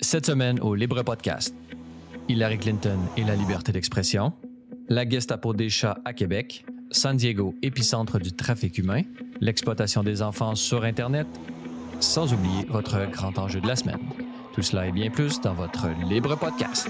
Cette semaine au Libre Podcast, Hillary Clinton et la liberté d'expression, la Gestapo des chats à Québec, San Diego, épicentre du trafic humain, l'exploitation des enfants sur Internet, sans oublier votre grand enjeu de la semaine. Tout cela et bien plus dans votre Libre Podcast.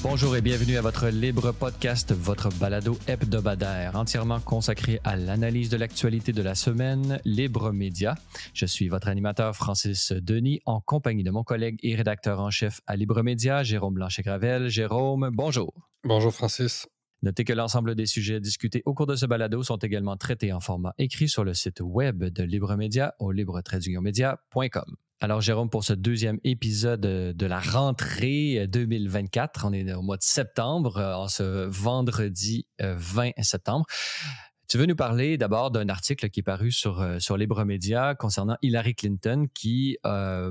Bonjour et bienvenue à votre Libre Podcast, votre balado hebdomadaire entièrement consacré à l'analyse de l'actualité de la semaine, Libre Média. Je suis votre animateur Francis Denis en compagnie de mon collègue et rédacteur en chef à Libre Média, Jérôme Blanchet-Gravel. Jérôme, bonjour. Bonjour Francis. Notez que l'ensemble des sujets discutés au cours de ce balado sont également traités en format écrit sur le site web de Libre Média au libre-media.com. Alors, Jérôme, pour ce deuxième épisode de la rentrée 2024, on est au mois de septembre, en ce vendredi 20 septembre. Tu veux nous parler d'abord d'un article qui est paru sur Libre Média concernant Hillary Clinton qui a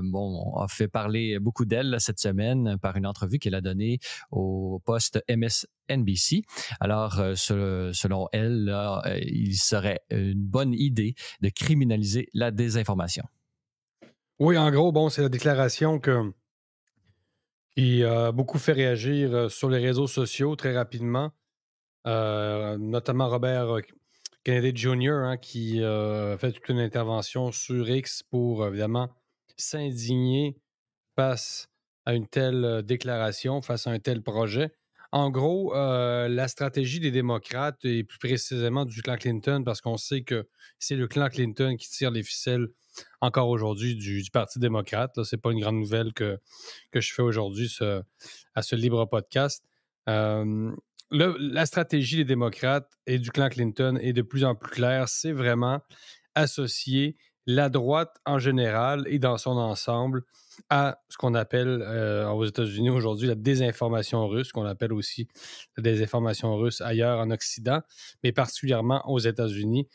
fait parler beaucoup d'elle cette semaine par une entrevue qu'elle a donnée au poste MSNBC. Alors, selon elle, là, il serait une bonne idée de criminaliser la désinformation. Oui, en gros, c'est la déclaration qui a beaucoup fait réagir sur les réseaux sociaux très rapidement, notamment Robert Kennedy Jr., qui a fait toute une intervention sur X pour, évidemment, s'indigner face à une telle déclaration, face à un tel projet. En gros, la stratégie des démocrates et plus précisément du clan Clinton, parce qu'on sait que c'est le clan Clinton qui tire les ficelles encore aujourd'hui du Parti démocrate. Ce n'est pas une grande nouvelle que je fais aujourd'hui à ce libre podcast. La stratégie des démocrates et du clan Clinton est de plus en plus claire. C'est vraiment associer la droite en général et dans son ensemble à ce qu'on appelle aux États-Unis aujourd'hui la désinformation russe, qu'on appelle aussi la désinformation russe ailleurs en Occident, mais particulièrement aux États-Unis.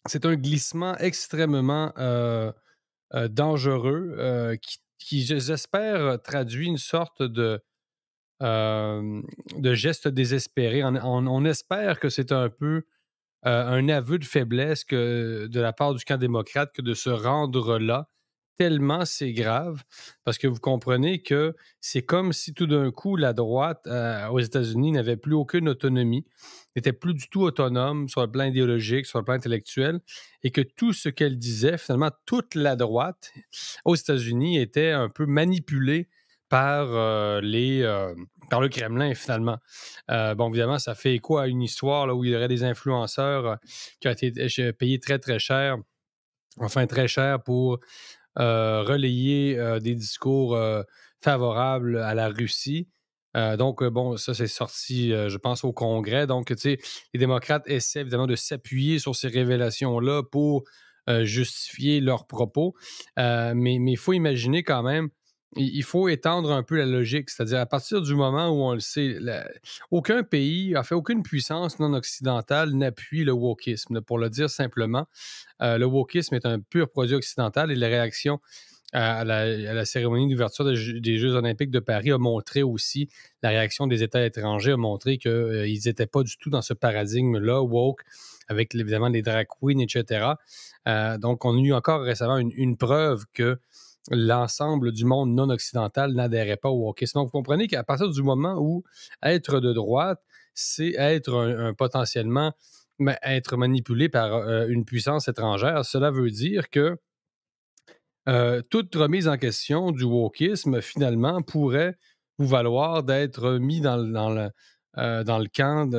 C'est un glissement extrêmement dangereux qui, j'espère, traduit une sorte de geste désespéré. On espère que c'est un peu un aveu de faiblesse de la part du camp démocrate que de se rendre là, tellement c'est grave, parce que vous comprenez que c'est comme si tout d'un coup la droite aux États-Unis n'avait plus aucune autonomie, n'était plus du tout autonome sur le plan idéologique, sur le plan intellectuel, et que tout ce qu'elle disait, finalement, toute la droite aux États-Unis était un peu manipulée par le Kremlin, finalement. Évidemment, ça fait écho à une histoire là, où il y aurait des influenceurs qui ont été payés très, très cher, très cher pour relayer des discours favorables à la Russie. Ça, c'est sorti, je pense, au Congrès. Donc, tu sais, les démocrates essaient évidemment de s'appuyer sur ces révélations-là pour justifier leurs propos. Mais il faut imaginer quand même, il faut étendre un peu la logique, c'est-à-dire à partir du moment où on le sait, aucun pays, aucune puissance non occidentale n'appuie le wokisme. Pour le dire simplement, le wokisme est un pur produit occidental et la réaction à la cérémonie d'ouverture des Jeux olympiques de Paris a montré aussi, la réaction des États étrangers a montré qu'ils n'étaient pas du tout dans ce paradigme-là, woke, avec évidemment les drag queens, etc. Donc, on a eu encore récemment une preuve que l'ensemble du monde non occidental n'adhérait pas au wokisme. Donc, vous comprenez qu'à partir du moment où être de droite, c'est être potentiellement être manipulé par une puissance étrangère, cela veut dire que toute remise en question du wokisme, finalement, pourrait vous valoir d'être mis dans le camp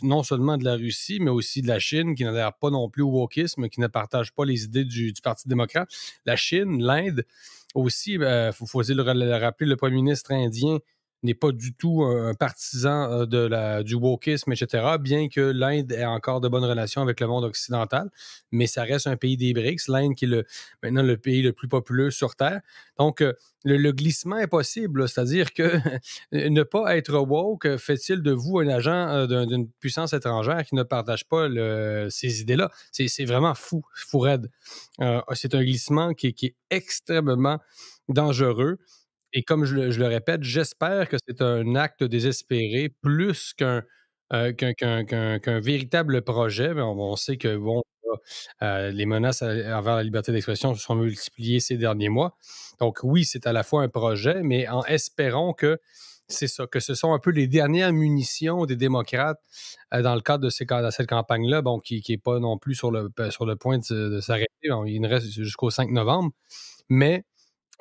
non seulement de la Russie, mais aussi de la Chine, qui n'adhère pas non plus au wokisme, qui ne partage pas les idées du Parti démocrate. La Chine, l'Inde aussi, il faut le rappeler, le premier ministre indien n'est pas du tout un partisan du wokisme, etc., bien que l'Inde ait encore de bonnes relations avec le monde occidental, mais ça reste un pays des BRICS, l'Inde qui est maintenant le pays le plus populeux sur Terre. Donc, le glissement est possible, là, c'est-à-dire que ne pas être woke fait-il de vous un agent d'une puissance étrangère qui ne partage pas ces idées-là? C'est vraiment fou raide. C'est un glissement qui est extrêmement dangereux. Et comme je le répète, j'espère que c'est un acte désespéré plus qu'un qu'un véritable projet. Mais on sait que bon, les menaces envers la liberté d'expression se sont multipliées ces derniers mois. Donc oui, c'est à la fois un projet, mais en espérant que c'est ça, que ce sont un peu les dernières munitions des démocrates dans le cadre de cette campagne-là, bon, qui n'est pas non plus sur le point de s'arrêter. Bon, il nous reste jusqu'au 5 novembre. Mais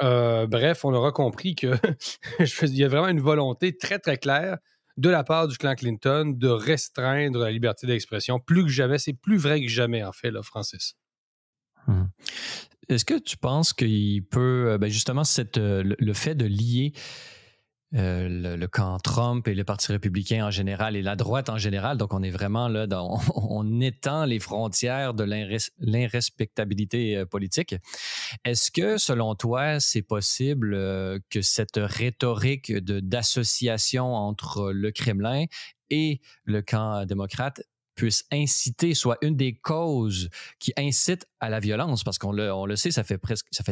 bref, on aura compris que il y a vraiment une volonté très, très claire de la part du clan Clinton de restreindre la liberté d'expression plus que jamais. C'est plus vrai que jamais, en fait, là, Francis. Est-ce que tu penses qu'il peut, justement, le fait de lier le camp Trump et le Parti républicain en général et la droite en général, donc on est vraiment là, on étend les frontières de l'irrespectabilité politique. Est-ce que, selon toi, c'est possible que cette rhétorique d'association entre le Kremlin et le camp démocrate puisse inciter, soit une des causes qui incite à la violence, parce qu'on le sait, ça fait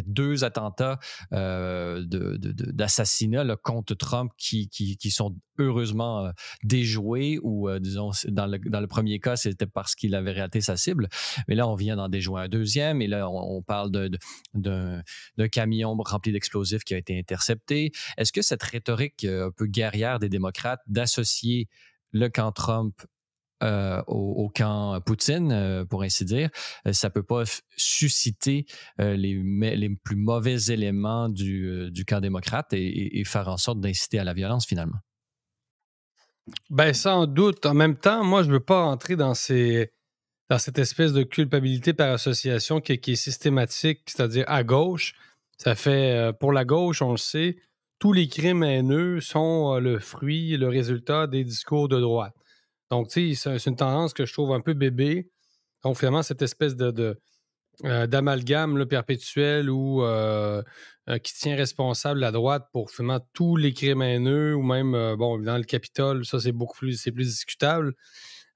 2 attentats d'assassinat là, contre Trump qui sont heureusement déjoués, ou disons, dans le premier cas, c'était parce qu'il avait raté sa cible, mais là, on vient d'en déjouer un deuxième, et là, on parle d'un camion rempli d'explosifs qui a été intercepté. Est-ce que cette rhétorique un peu guerrière des démocrates d'associer le camp Trump au camp Poutine, pour ainsi dire, ça peut pas susciter les plus mauvais éléments du camp démocrate et faire en sorte d'inciter à la violence finalement? Ben, sans doute. En même temps, moi, je ne veux pas entrer dans cette espèce de culpabilité par association qui est systématique, c'est-à-dire à gauche. Ça fait, pour la gauche, on le sait, tous les crimes haineux sont le fruit, le résultat des discours de droite. Donc, tu sais, c'est une tendance que je trouve un peu bébé. Donc, finalement, cette espèce d'amalgame là, perpétuel ou qui tient responsable la droite pour finalement tous les crimes haineux ou même, bon, évidemment, le Capitole, ça, c'est plus discutable.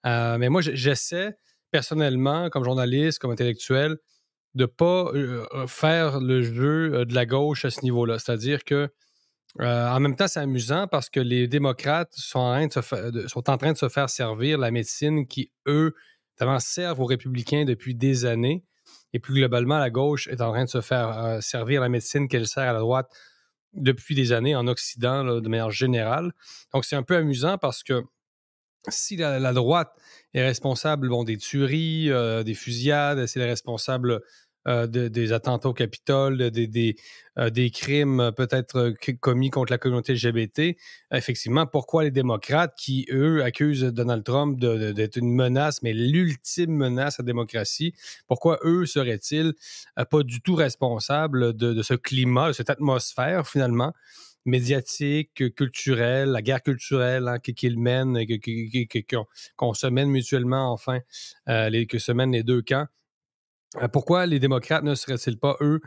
Mais moi, j'essaie personnellement, comme journaliste, comme intellectuel, de ne pas faire le jeu de la gauche à ce niveau-là. C'est-à-dire que en même temps, c'est amusant parce que les démocrates sont en train de se faire servir la médecine qui, eux, notamment servent aux républicains depuis des années. Et plus globalement, la gauche est en train de se faire servir la médecine qu'elle sert à la droite depuis des années en Occident, là, de manière générale. Donc, c'est un peu amusant parce que si la droite est responsable bon, des tueries, des fusillades, c'est responsable des attentats au Capitole, des crimes peut-être commis contre la communauté LGBT, effectivement, pourquoi les démocrates qui, eux, accusent Donald Trump d'être une menace, mais l'ultime menace à la démocratie, pourquoi eux seraient-ils pas du tout responsables de ce climat, de cette atmosphère, finalement, médiatique, culturelle, la guerre culturelle qu'ils mènent, qu'on se mène mutuellement, enfin, que se mènent les deux camps. Pourquoi les démocrates ne seraient-ils pas, eux,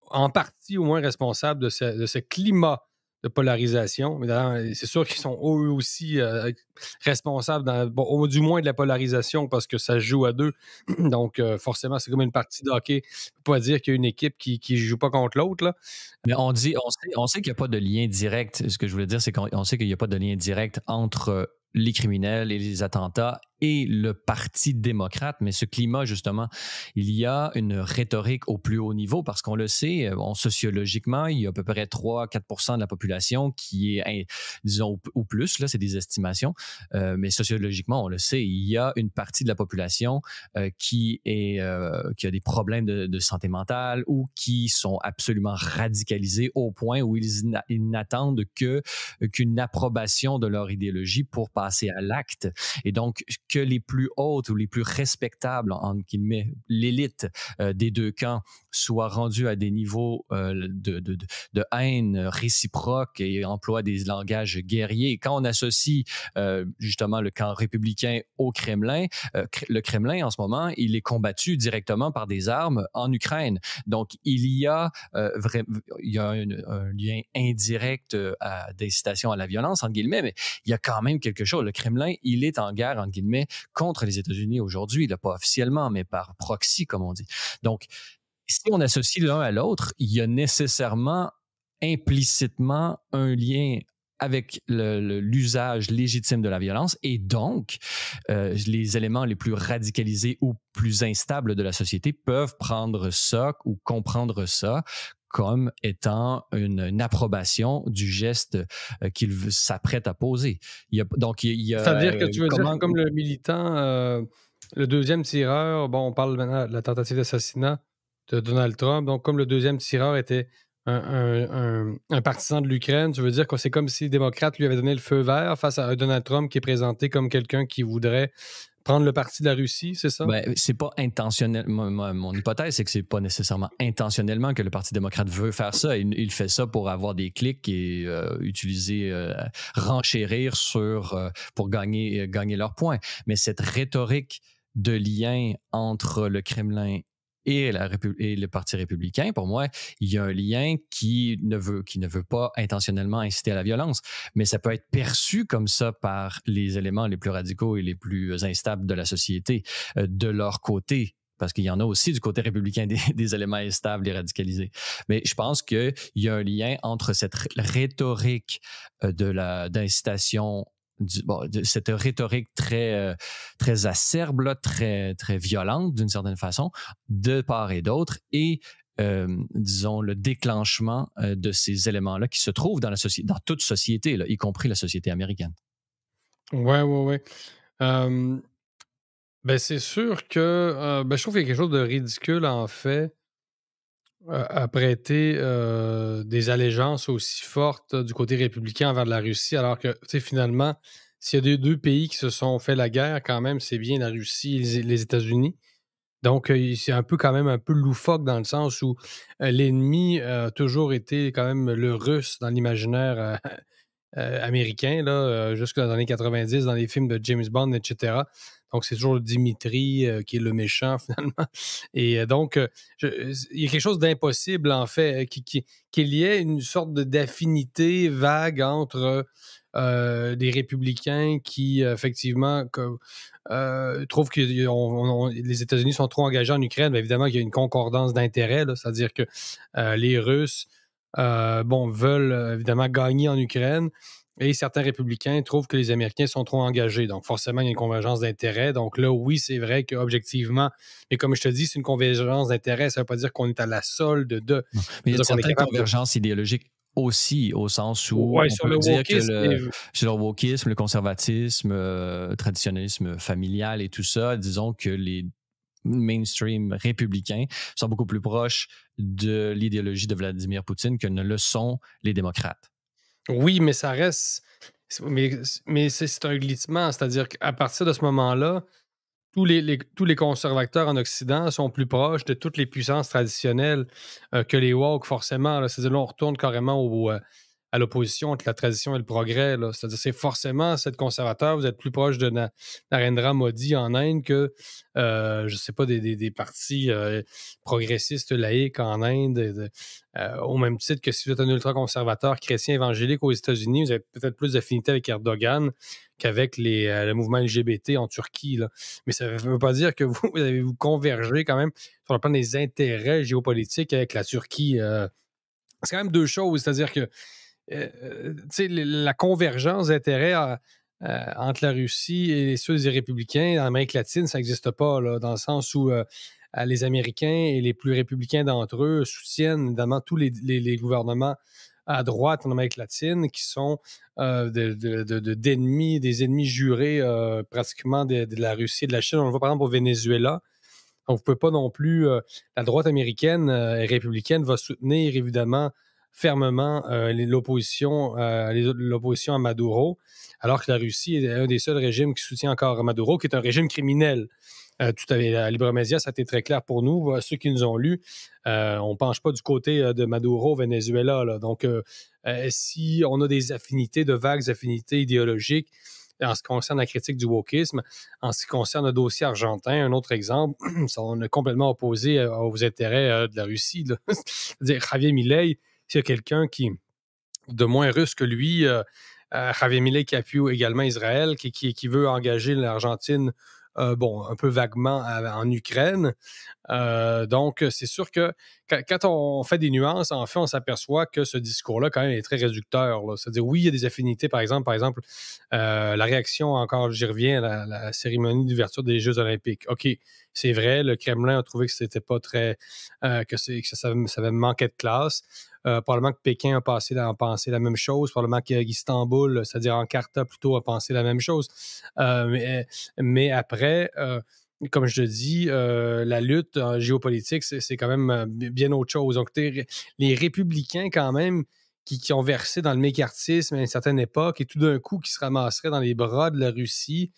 en partie au moins responsables de ce climat de polarisation? Mais c'est sûr qu'ils sont eux aussi responsables, du moins de la polarisation, parce que ça se joue à deux. Donc, forcément, c'est comme une partie de hockey. On peut pas dire qu'il y a une équipe qui ne joue pas contre l'autre, là. Mais on sait qu'il n'y a pas de lien direct. Ce que je voulais dire, c'est qu'on sait qu'il n'y a pas de lien direct entre les criminels et les attentats et le Parti démocrate, mais ce climat, justement, il y a une rhétorique au plus haut niveau parce qu'on le sait, sociologiquement, il y a à peu près 3-4% de la population qui est, disons, ou plus, là, c'est des estimations, mais sociologiquement, on le sait, il y a une partie de la population qui a des problèmes de santé mentale ou qui sont absolument radicalisés au point où ils n'attendent qu'une approbation de leur idéologie pour passer à l'acte. Et donc, que les plus hautes ou les plus respectables, entre guillemets, l'élite des deux camps soient rendus à des niveaux de haine réciproque et emploient des langages guerriers. Et quand on associe justement le camp républicain au Kremlin, le Kremlin en ce moment, il est combattu directement par des armes en Ukraine. Donc, il y a un lien indirect d'incitation à la violence, entre guillemets, mais il y a quand même quelque chose. Le Kremlin, il est en guerre, entre guillemets, contre les États-Unis aujourd'hui, là, pas officiellement, mais par proxy, comme on dit. Donc, si on associe l'un à l'autre, il y a nécessairement implicitement un lien avec l'usage légitime de la violence et donc les éléments les plus radicalisés ou plus instables de la société peuvent prendre ça ou comprendre ça comme étant une approbation du geste qu'il s'apprête à poser. C'est-à-dire que tu veux dire que comme le militant, le deuxième tireur, bon, on parle maintenant de la tentative d'assassinat de Donald Trump, donc comme le deuxième tireur était un partisan de l'Ukraine, tu veux dire que c'est comme si les démocrates lui avaient donné le feu vert face à un Donald Trump qui est présenté comme quelqu'un qui voudrait prendre le parti de la Russie, c'est ça? Ben, c'est pas intentionnel. Mon hypothèse, c'est que c'est pas nécessairement intentionnellement que le Parti démocrate veut faire ça. Il fait ça pour avoir des clics et renchérir pour gagner leurs points. Mais cette rhétorique de lien entre le Kremlin et le Parti républicain, pour moi, il y a un lien qui ne veut pas intentionnellement inciter à la violence, mais ça peut être perçu comme ça par les éléments les plus radicaux et les plus instables de la société de leur côté. Parce qu'il y en a aussi du côté républicain des éléments instables et radicalisés. Mais je pense qu'il y a un lien entre cette rhétorique d'incitation de cette rhétorique très acerbe, là, très violente d'une certaine façon, de part et d'autre, et disons le déclenchement de ces éléments-là qui se trouvent dans toute société, là, y compris la société américaine. Ouais. Ben c'est sûr que je trouve qu'il y a quelque chose de ridicule en fait à prêter des allégeances aussi fortes du côté républicain envers la Russie, alors que, tu sais, finalement, s'il y a deux pays qui se sont fait la guerre, quand même, c'est bien la Russie et les États-Unis. Donc, c'est quand même un peu loufoque dans le sens où l'ennemi a toujours été quand même le Russe dans l'imaginaire américain, là, jusque dans les années 90, dans les films de James Bond, etc. Donc, c'est toujours Dimitri qui est le méchant, finalement. Et donc, il y a quelque chose d'impossible, en fait, qu'il y ait une sorte d'affinité vague entre des républicains qui, effectivement, trouvent que les États-Unis sont trop engagés en Ukraine. Bien, évidemment, il y a une concordance d'intérêts, c'est-à-dire que les Russes veulent évidemment gagner en Ukraine et certains républicains trouvent que les Américains sont trop engagés. Donc, forcément, il y a une convergence d'intérêts. Donc là, oui, c'est vrai qu'objectivement, mais comme je te dis, c'est une convergence d'intérêts. Ça ne veut pas dire qu'on est à la solde de. Non. Mais il y a une certaine convergence idéologique aussi, au sens où ouais, on peut dire que sur le wokisme, le conservatisme, traditionnisme familial et tout ça, disons que les mainstream républicains sont beaucoup plus proches de l'idéologie de Vladimir Poutine que ne le sont les démocrates. Oui, mais ça reste. Mais c'est un glissement, c'est-à-dire qu'à partir de ce moment-là, tous les conservateurs en Occident sont plus proches de toutes les puissances traditionnelles que les woke, forcément. Là. C'est-à-dire là, on retourne carrément à l'opposition entre la tradition et le progrès. Là. C'est-à-dire c'est forcément, cette conservateur, vous êtes plus proche de Narendra Modi en Inde que, je ne sais pas, des partis progressistes laïques en Inde, au même titre que si vous êtes un ultra-conservateur chrétien évangélique aux États-Unis, vous avez peut-être plus d'affinité avec Erdogan qu'avec le mouvement LGBT en Turquie. Là. Mais ça ne veut pas dire que vous convergez quand même sur le plan des intérêts géopolitiques avec la Turquie. C'est quand même deux choses, c'est-à-dire que la convergence d'intérêts entre la Russie et ceux des républicains en Amérique latine, ça n'existe pas, là, dans le sens où les Américains et les plus républicains d'entre eux soutiennent évidemment tous les gouvernements à droite en Amérique latine qui sont d'ennemis, des ennemis jurés pratiquement de la Russie et de la Chine. On le voit par exemple au Venezuela. Donc, vous ne pouvez pas non plus. La droite américaine et républicaine va soutenir évidemment fermement l'opposition à Maduro, alors que la Russie est un des seuls régimes qui soutient encore Maduro, qui est un régime criminel. Tout à fait, à Libre Média, ça a été très clair pour nous. Ceux qui nous ont lus, on ne penche pas du côté de Maduro au Venezuela. Là. Donc, si on a des affinités, de vagues affinités idéologiques, en ce qui concerne la critique du wokisme, en ce qui concerne le dossier argentin, un autre exemple, on est complètement opposé aux intérêts de la Russie. Là. C'est-à-dire, Javier Milei, c'est quelqu'un qui, de moins russe que lui, Javier Milei qui appuie également Israël, qui veut engager l'Argentine un peu vaguement en Ukraine. Donc, c'est sûr que quand on fait des nuances, en fait, on s'aperçoit que ce discours-là, quand même, est très réducteur, là. C'est-à-dire, oui, il y a des affinités, par exemple, la réaction, encore, j'y reviens, à la cérémonie d'ouverture des Jeux olympiques. OK, c'est vrai, le Kremlin a trouvé que c'était pas très... que ça avait manqué de classe. Probablement que Pékin a pensé la même chose. Probablement qu'Istanbul, c'est-à-dire Encarta plutôt, a pensé la même chose. Mais après... comme je te dis, la lutte géopolitique, c'est quand même bien autre chose. Donc, les républicains, quand même, qui ont versé dans le mécartisme à une certaine époque et tout d'un coup qui se ramasseraient dans les bras de la Russie,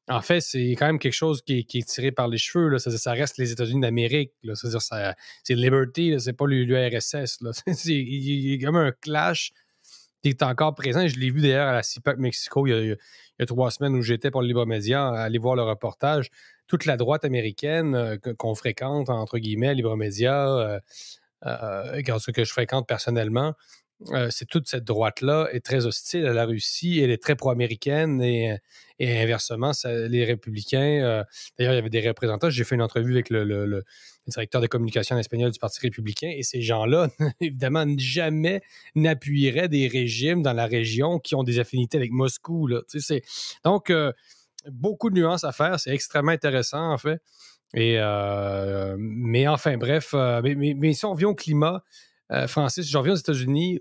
en fait, c'est quand même quelque chose qui est tiré par les cheveux. Là. Ça reste les États-Unis d'Amérique. Là. C'est-à-dire, c'est Liberty, là, c'est pas l'URSS. Là. Il y a comme un clash qui est encore présent. Je l'ai vu d'ailleurs à la CIPAC Mexico il y a 3 semaines où j'étais pour le Libre Média, aller voir le reportage. Toute la droite américaine qu'on fréquente, entre guillemets, à Libre Média, que je fréquente personnellement, c'est toute cette droite-là est très hostile à la Russie, elle est très pro-américaine et inversement, les républicains, d'ailleurs, il y avait des représentants, j'ai fait une entrevue avec le directeur de communication en espagnol du Parti républicain et ces gens-là, évidemment, jamais n'appuieraient des régimes dans la région qui ont des affinités avec Moscou. Là. Donc, beaucoup de nuances à faire, c'est extrêmement intéressant en fait. Mais enfin, bref, mais si on revient au climat, Francis, je reviens aux États-Unis,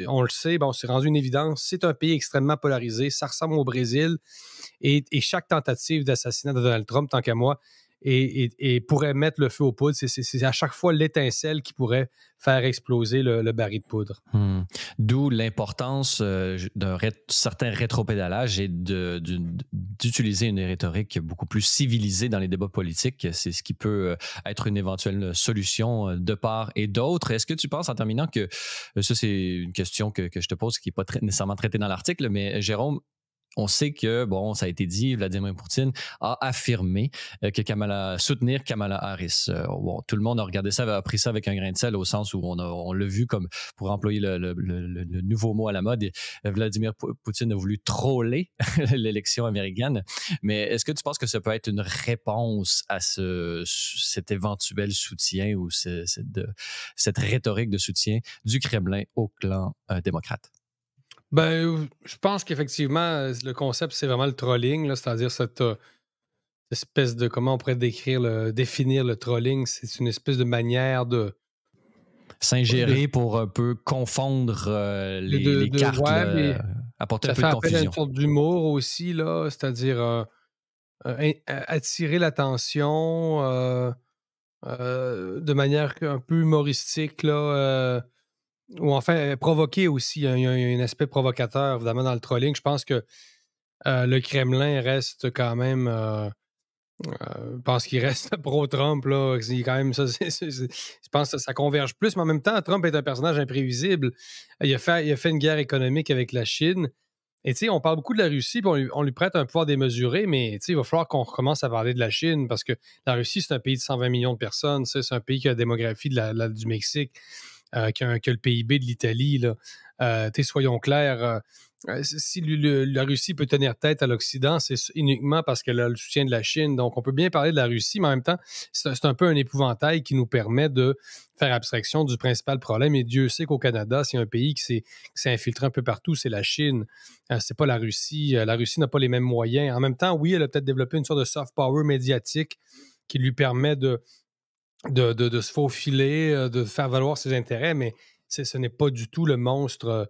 on le sait, bon, c'est rendu une évidence, c'est un pays extrêmement polarisé, ça ressemble au Brésil, et chaque tentative d'assassinat de Donald Trump, tant qu'à moi, et pourrait mettre le feu aux poudres. C'est à chaque fois l'étincelle qui pourrait faire exploser le baril de poudre. D'où l'importance d'un certain rétropédalage et d'utiliser une rhétorique beaucoup plus civilisée dans les débats politiques. C'est ce qui peut être une éventuelle solution de part et d'autre. Est-ce que tu penses, en terminant, que ça, c'est une question que je te pose qui n'est pas nécessairement traitée dans l'article, mais Jérôme, on sait que, bon, ça a été dit, Vladimir Poutine a affirmé que soutenir Kamala Harris. Bon, tout le monde a regardé ça, a pris ça avec un grain de sel au sens où on l'a vu comme, pour employer le nouveau mot à la mode, Vladimir Poutine a voulu troller l'élection américaine. Mais est-ce que tu penses que ça peut être une réponse à cet éventuel soutien ou cette rhétorique de soutien du Kremlin au clan démocrate? Ben, je pense qu'effectivement, le concept, c'est vraiment le trolling, là, c'est-à-dire cette espèce de, comment on pourrait définir le trolling, c'est une espèce de manière de S'ingérer pour un peu confondre les cartes, ouais, mais apporter un ça peu fait de appel à une confusion. sorte d'humour aussi, là, c'est-à-dire attirer l'attention de manière un peu humoristique, là, ou enfin provoquer aussi. Il y a un aspect provocateur, évidemment, dans le trolling. Je pense que le Kremlin reste quand même. Je pense qu'il reste pro-Trump, là. C'est quand même ça. Je pense que ça converge plus, mais en même temps, Trump est un personnage imprévisible. Il a fait une guerre économique avec la Chine. Et tu sais, on parle beaucoup de la Russie, puis on lui prête un pouvoir démesuré, mais tu sais, il va falloir qu'on recommence à parler de la Chine parce que la Russie, c'est un pays de 120 millions de personnes. C'est un pays qui a la démographie du Mexique, qui a le PIB de l'Italie. Là. Tu sais, soyons clairs. Si la Russie peut tenir tête à l'Occident, c'est uniquement parce qu'elle a le soutien de la Chine. Donc, on peut bien parler de la Russie, mais en même temps, c'est un peu un épouvantail qui nous permet de faire abstraction du principal problème. Et Dieu sait qu'au Canada, s'il y a un pays qui s'est infiltré un peu partout, c'est la Chine. C'est pas la Russie. La Russie n'a pas les mêmes moyens. En même temps, oui, elle a peut-être développé une sorte de soft power médiatique qui lui permet de se faufiler, de faire valoir ses intérêts, mais ce n'est pas du tout le monstre.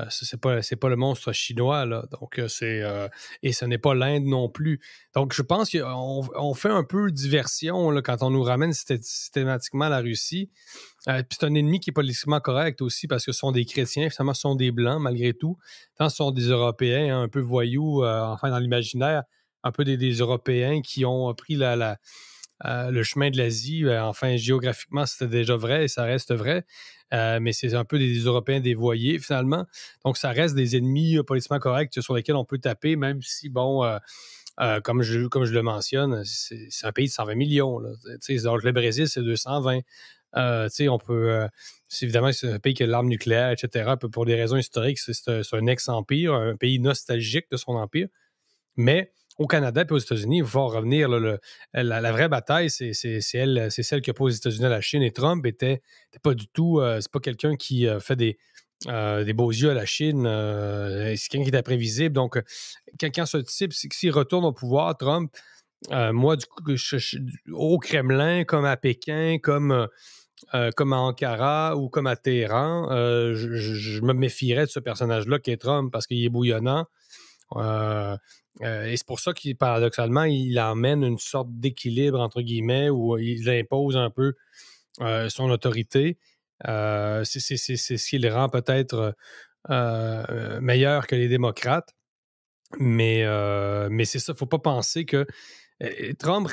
C'est pas le monstre chinois, là. Donc, et ce n'est pas l'Inde non plus. Donc, je pense qu'on fait un peu diversion là, quand on nous ramène systématiquement à la Russie. Puis c'est un ennemi qui est politiquement correct aussi parce que ce sont des chrétiens, finalement, ce sont des blancs malgré tout. Tant ce sont des Européens un peu voyous, enfin dans l'imaginaire, un peu des Européens qui ont pris le chemin de l'Asie. Enfin, géographiquement, c'était déjà vrai et ça reste vrai. Mais c'est un peu des Européens dévoyés, finalement. Donc, ça reste des ennemis politiquement corrects sur lesquels on peut taper, même si, bon, comme je le mentionne, c'est un pays de 120 millions. Là. Donc, le Brésil, c'est 220. On peut. Évidemment, c'est un pays qui a l'arme nucléaire, etc. Pour des raisons historiques, c'est un ex-empire, un pays nostalgique de son empire. Mais au Canada et aux États-Unis, il va falloir revenir. Là, la vraie bataille, c'est celle qui oppose les États-Unis à la Chine. Et Trump était pas du tout. C'est pas quelqu'un qui fait des beaux yeux à la Chine. C'est quelqu'un qui est imprévisible. Donc, quand ce type, s'il retourne au pouvoir, Trump, moi, du coup, au Kremlin, comme à Pékin, comme à Ankara ou comme à Téhéran, je me méfierais de ce personnage-là qui est Trump parce qu'il est bouillonnant. Et c'est pour ça qu'il, paradoxalement, il emmène une sorte d'équilibre, entre guillemets, où il impose un peu son autorité. C'est ce qui le rend peut-être meilleur que les démocrates. Mais c'est ça, il ne faut pas penser que Trump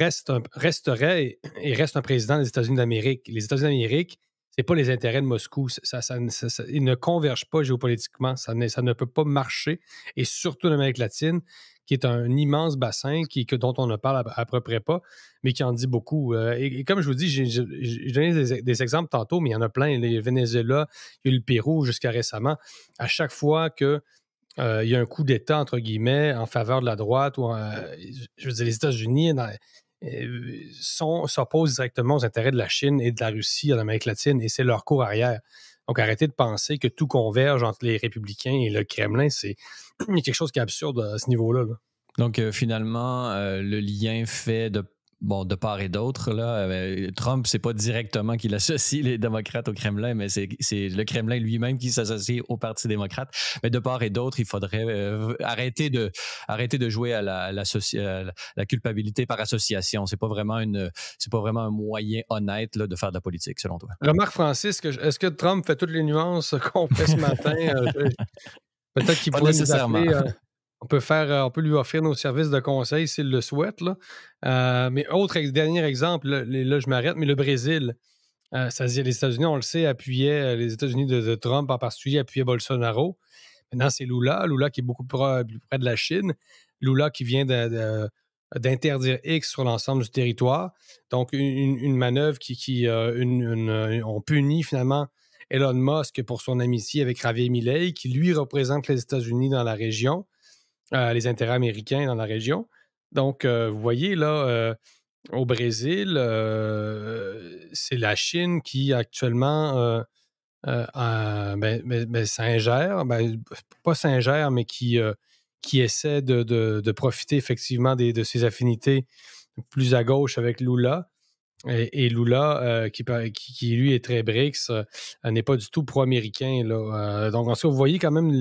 resterait et reste un président des États-Unis d'Amérique. Les États-Unis d'Amérique, ce n'est pas les intérêts de Moscou. Ils ne convergent pas géopolitiquement. Ça ne peut pas marcher. Et surtout en Amérique latine, qui est un immense bassin dont on ne parle à peu près pas, mais qui en dit beaucoup. Et comme je vous dis, j'ai donné des exemples tantôt, mais il y en a plein. Le Venezuela, il y a eu le Pérou jusqu'à récemment. À chaque fois que il y a un coup d'État, entre guillemets, en faveur de la droite, ou je veux dire, les États-Unis s'opposent directement aux intérêts de la Chine et de la Russie en Amérique latine, et c'est leur cours arrière. Donc, arrêtez de penser que tout converge entre les républicains et le Kremlin. Il y a quelque chose qui est absurde à ce niveau-là. Là. Donc, finalement, le lien fait de part et d'autre, là, Trump, c'est pas directement qu'il associe les démocrates au Kremlin, mais c'est le Kremlin lui-même qui s'associe au Parti démocrate. Mais de part et d'autre, il faudrait arrêter de jouer à la culpabilité par association. C'est pas vraiment un moyen honnête là, de faire de la politique, selon toi. Remarque, Francis, est-ce que Trump fait toutes les nuances qu'on fait ce matin? Peut-être qu'il Pas pourrait nous nécessairement. appeler. On peut lui offrir nos services de conseil s'il le souhaite. Là. Mais dernier exemple, là, je m'arrête, mais le Brésil, c'est-à-dire les États-Unis, on le sait, appuyaient les États-Unis de Trump en particulier, appuyaient Bolsonaro. Maintenant, c'est Lula qui est beaucoup plus près de la Chine. Lula qui vient d'interdire X sur l'ensemble du territoire. Donc, une manœuvre on punit finalement Elon Musk pour son amitié avec Javier Milei, qui lui représente les États-Unis dans la région. Les intérêts américains dans la région. Donc, vous voyez, là, au Brésil, c'est la Chine qui actuellement s'ingère, pas s'ingère, mais qui essaie de profiter effectivement de ses affinités plus à gauche avec Lula. Et Lula, qui lui est très BRICS, n'est pas du tout pro-américain. Là. Donc, ensuite, vous voyez quand même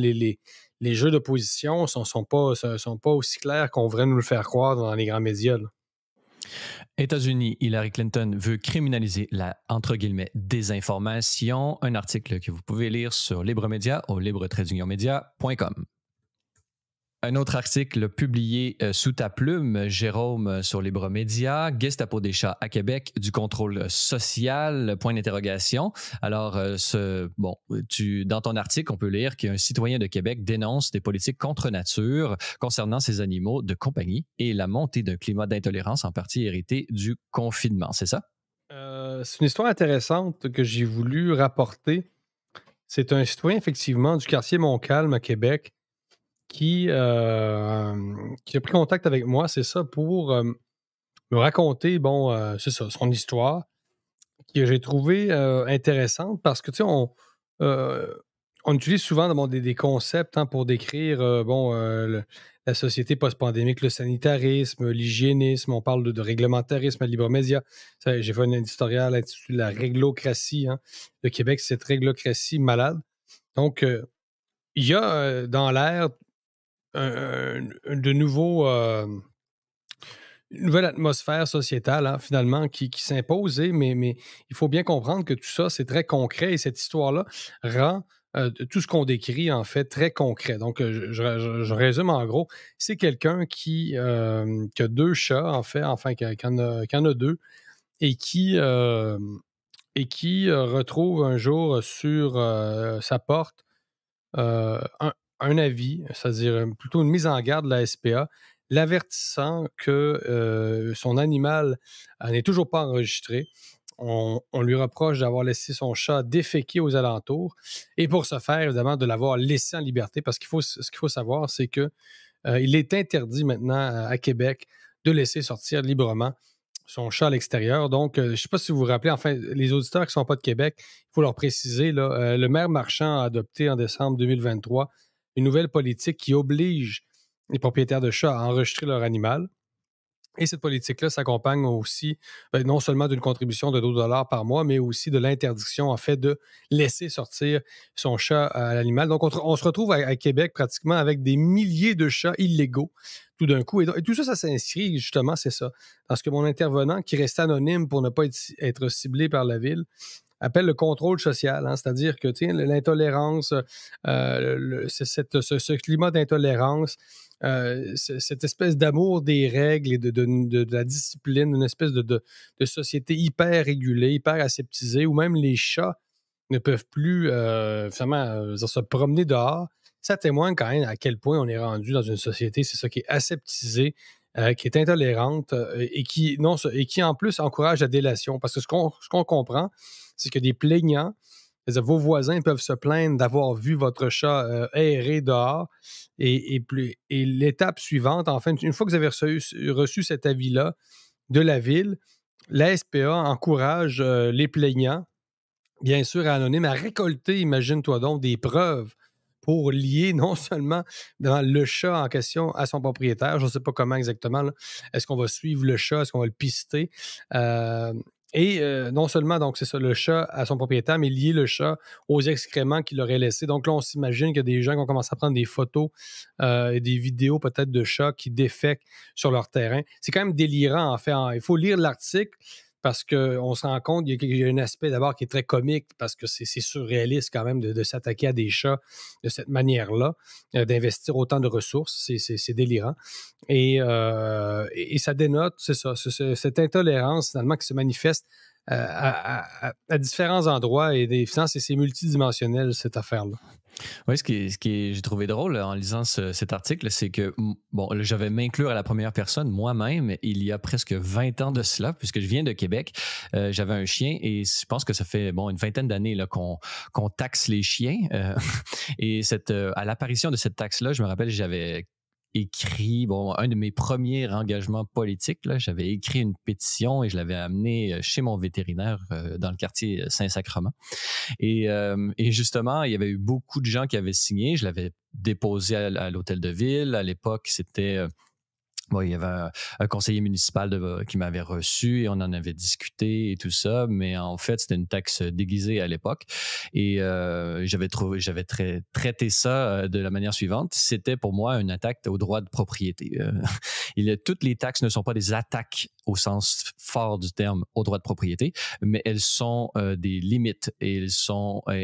les jeux d'opposition ne sont pas aussi clairs qu'on voudrait nous le faire croire dans les grands médias. Là. États-Unis, Hillary Clinton veut criminaliser la, entre guillemets, désinformation. Un article que vous pouvez lire sur Libre Média au libre-media.com. Un autre article publié sous ta plume, Jérôme, sur Libre Média, Gestapo des chats à Québec, du contrôle social, point d'interrogation. Alors, dans ton article, on peut lire qu'un citoyen de Québec dénonce des politiques contre nature concernant ces animaux de compagnie et la montée d'un climat d'intolérance en partie hérité du confinement. C'est ça? C'est une histoire intéressante que j'ai voulu rapporter. C'est un citoyen, effectivement, du quartier Montcalm à Québec qui a pris contact avec moi, c'est ça, pour me raconter, c'est ça, son histoire, que j'ai trouvé intéressante parce que, tu sais, on utilise souvent des concepts pour décrire la société post-pandémique, le sanitarisme, l'hygiénisme, on parle de réglementarisme à Libre Média. J'ai fait un éditorial intitulé La réglocratie. Hein. Le Québec, c'est cette réglocratie malade. Donc, il y a dans l'air de nouveaux, une nouvelle atmosphère sociétale, finalement, qui s'impose. Mais il faut bien comprendre que tout ça, c'est très concret et cette histoire-là rend tout ce qu'on décrit, en fait, très concret. Donc, je résume en gros. C'est quelqu'un qui a deux chats, en fait, qui en a deux, et qui retrouve un jour sur sa porte un avis, c'est-à-dire plutôt une mise en garde de la SPA, l'avertissant que son animal n'est toujours pas enregistré. On lui reproche d'avoir laissé son chat déféquer aux alentours et pour ce faire, évidemment, de l'avoir laissé en liberté parce ce qu'il faut savoir, c'est que il est interdit maintenant à Québec de laisser sortir librement son chat à l'extérieur. Donc, je ne sais pas si vous vous rappelez, enfin, les auditeurs qui ne sont pas de Québec, il faut leur préciser, là, le maire Marchand a adopté en décembre 2023 une nouvelle politique qui oblige les propriétaires de chats à enregistrer leur animal. Et cette politique-là s'accompagne aussi, non seulement d'une contribution de 12 $ par mois, mais aussi de l'interdiction, en fait, de laisser sortir son chat à l'animal. Donc, on se retrouve à Québec pratiquement avec des milliers de chats illégaux tout d'un coup. Et tout ça, ça s'inscrit, justement, c'est ça. Parce que mon intervenant, qui reste anonyme pour ne pas être ciblé par la ville, appelle le contrôle social, hein, c'est-à-dire que l'intolérance, ce climat d'intolérance, cette espèce d'amour des règles et de la discipline, une espèce de société hyper régulée, hyper aseptisée, où même les chats ne peuvent plus se promener dehors. Ça témoigne quand même à quel point on est rendu dans une société, c'est ça, qui est aseptisée, qui est intolérante et qui en plus encourage la délation. Parce que ce qu'on comprend, c'est que des plaignants, c'est-à-dire vos voisins peuvent se plaindre d'avoir vu votre chat errer dehors. Et l'étape suivante, enfin, une fois que vous avez reçu cet avis-là de la ville, la SPA encourage les plaignants, bien sûr anonymes, à récolter, imagine-toi donc, des preuves pour lier non seulement le chat en question à son propriétaire, je ne sais pas comment exactement, là. Est-ce qu'on va suivre le chat, est-ce qu'on va le pister? Non seulement, donc, c'est ça, le chat à son propriétaire, mais lier le chat aux excréments qu'il aurait laissés. Donc là, on s'imagine qu'il y a des gens qui vont commencer à prendre des photos et des vidéos peut-être de chats qui défèquent sur leur terrain. C'est quand même délirant, en fait. Il faut lire l'article parce qu'on se rend compte qu'il y a un aspect d'abord qui est très comique parce que c'est surréaliste quand même de s'attaquer à des chats de cette manière-là, d'investir autant de ressources. C'est délirant. Et ça dénote, c'est ça, cette intolérance finalement qui se manifeste à différents endroits et finalement, c'est multidimensionnel cette affaire-là. Oui, j'ai trouvé drôle en lisant cet article, c'est que, bon, là, je vais m'inclure à la première personne moi-même il y a presque 20 ans de cela, puisque je viens de Québec. J'avais un chien et je pense que ça fait une vingtaine d'années là, qu'on taxe les chiens. Et à l'apparition de cette taxe-là, je me rappelle, j'avais écrit, un de mes premiers engagements politiques, là, j'avais écrit une pétition et je l'avais amenée chez mon vétérinaire dans le quartier Saint-Sacrement. Et justement, il y avait eu beaucoup de gens qui avaient signé. Je l'avais déposé à l'hôtel de ville. À l'époque, c'était... il y avait un conseiller municipal qui m'avait reçu et on en avait discuté et tout ça, mais en fait, c'était une taxe déguisée à l'époque. Et j'avais traité ça de la manière suivante. C'était pour moi une attaque au droit de propriété. Toutes les taxes ne sont pas des attaques au sens fort du terme au droit de propriété, mais elles sont des limites et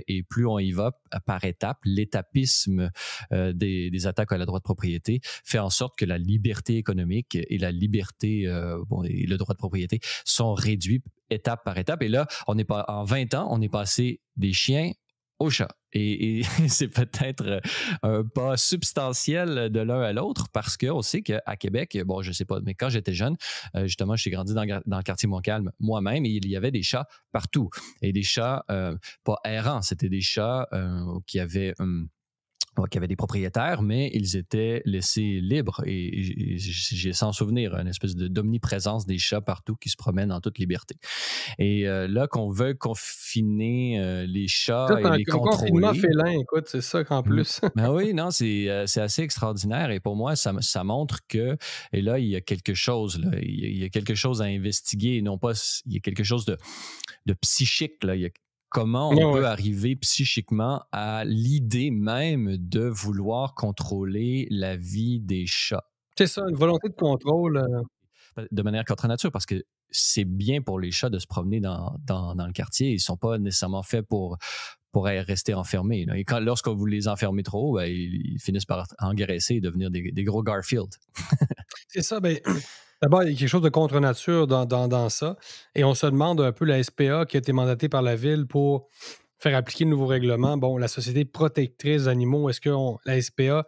et plus on y va par étapes, l'étapisme des attaques à la droit de propriété fait en sorte que la liberté économique et la liberté et le droit de propriété sont réduits étape par étape. Et là, en 20 ans, on est passé des chiens aux chats. Et c'est peut-être un pas substantiel de l'un à l'autre parce qu'on sait qu'à Québec, je ne sais pas, mais quand j'étais jeune, justement, j'ai grandi dans le quartier Montcalm moi-même et il y avait des chats partout. Et des chats pas errants, c'était des chats qui avaient des propriétaires, mais ils étaient laissés libres. Et j'ai sans souvenir une espèce d'omniprésence des chats partout qui se promènent en toute liberté. Et là, qu'on veut confiner les chats et les contrôler... confinement félin, écoute, c'est ça qu'en plus. Ben oui, non, c'est assez extraordinaire. Et pour moi, ça montre que... Et là, il y a quelque chose. Là, il y a quelque chose à investiguer. Non pas... Il y a quelque chose de psychique. Là. Il y a comment on peut arriver psychiquement à l'idée même de vouloir contrôler la vie des chats. C'est ça, une volonté de contrôle. De manière contre nature, parce que c'est bien pour les chats de se promener dans le quartier. Ils ne sont pas nécessairement faits pour rester enfermés. Là. Et lorsque vous les enfermez trop, ils finissent par engraisser et devenir des gros Garfield. C'est ça, d'abord, il y a quelque chose de contre-nature dans ça. Et on se demande un peu, la SPA qui a été mandatée par la ville pour faire appliquer le nouveau règlement. Bon, la Société protectrice d'animaux, est-ce que la SPA,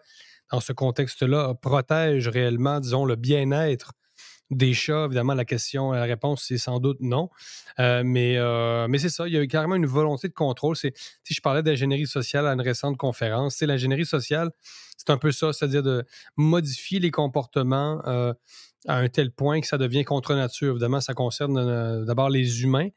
dans ce contexte-là, protège réellement, disons, le bien-être des chats. Évidemment, la réponse, c'est sans doute non. Mais c'est ça, il y a carrément une volonté de contrôle. Si je parlais d'ingénierie sociale à une récente conférence, l'ingénierie sociale, c'est un peu ça, c'est-à-dire de modifier les comportements à un tel point que ça devient contre nature. Évidemment, ça concerne d'abord les humains,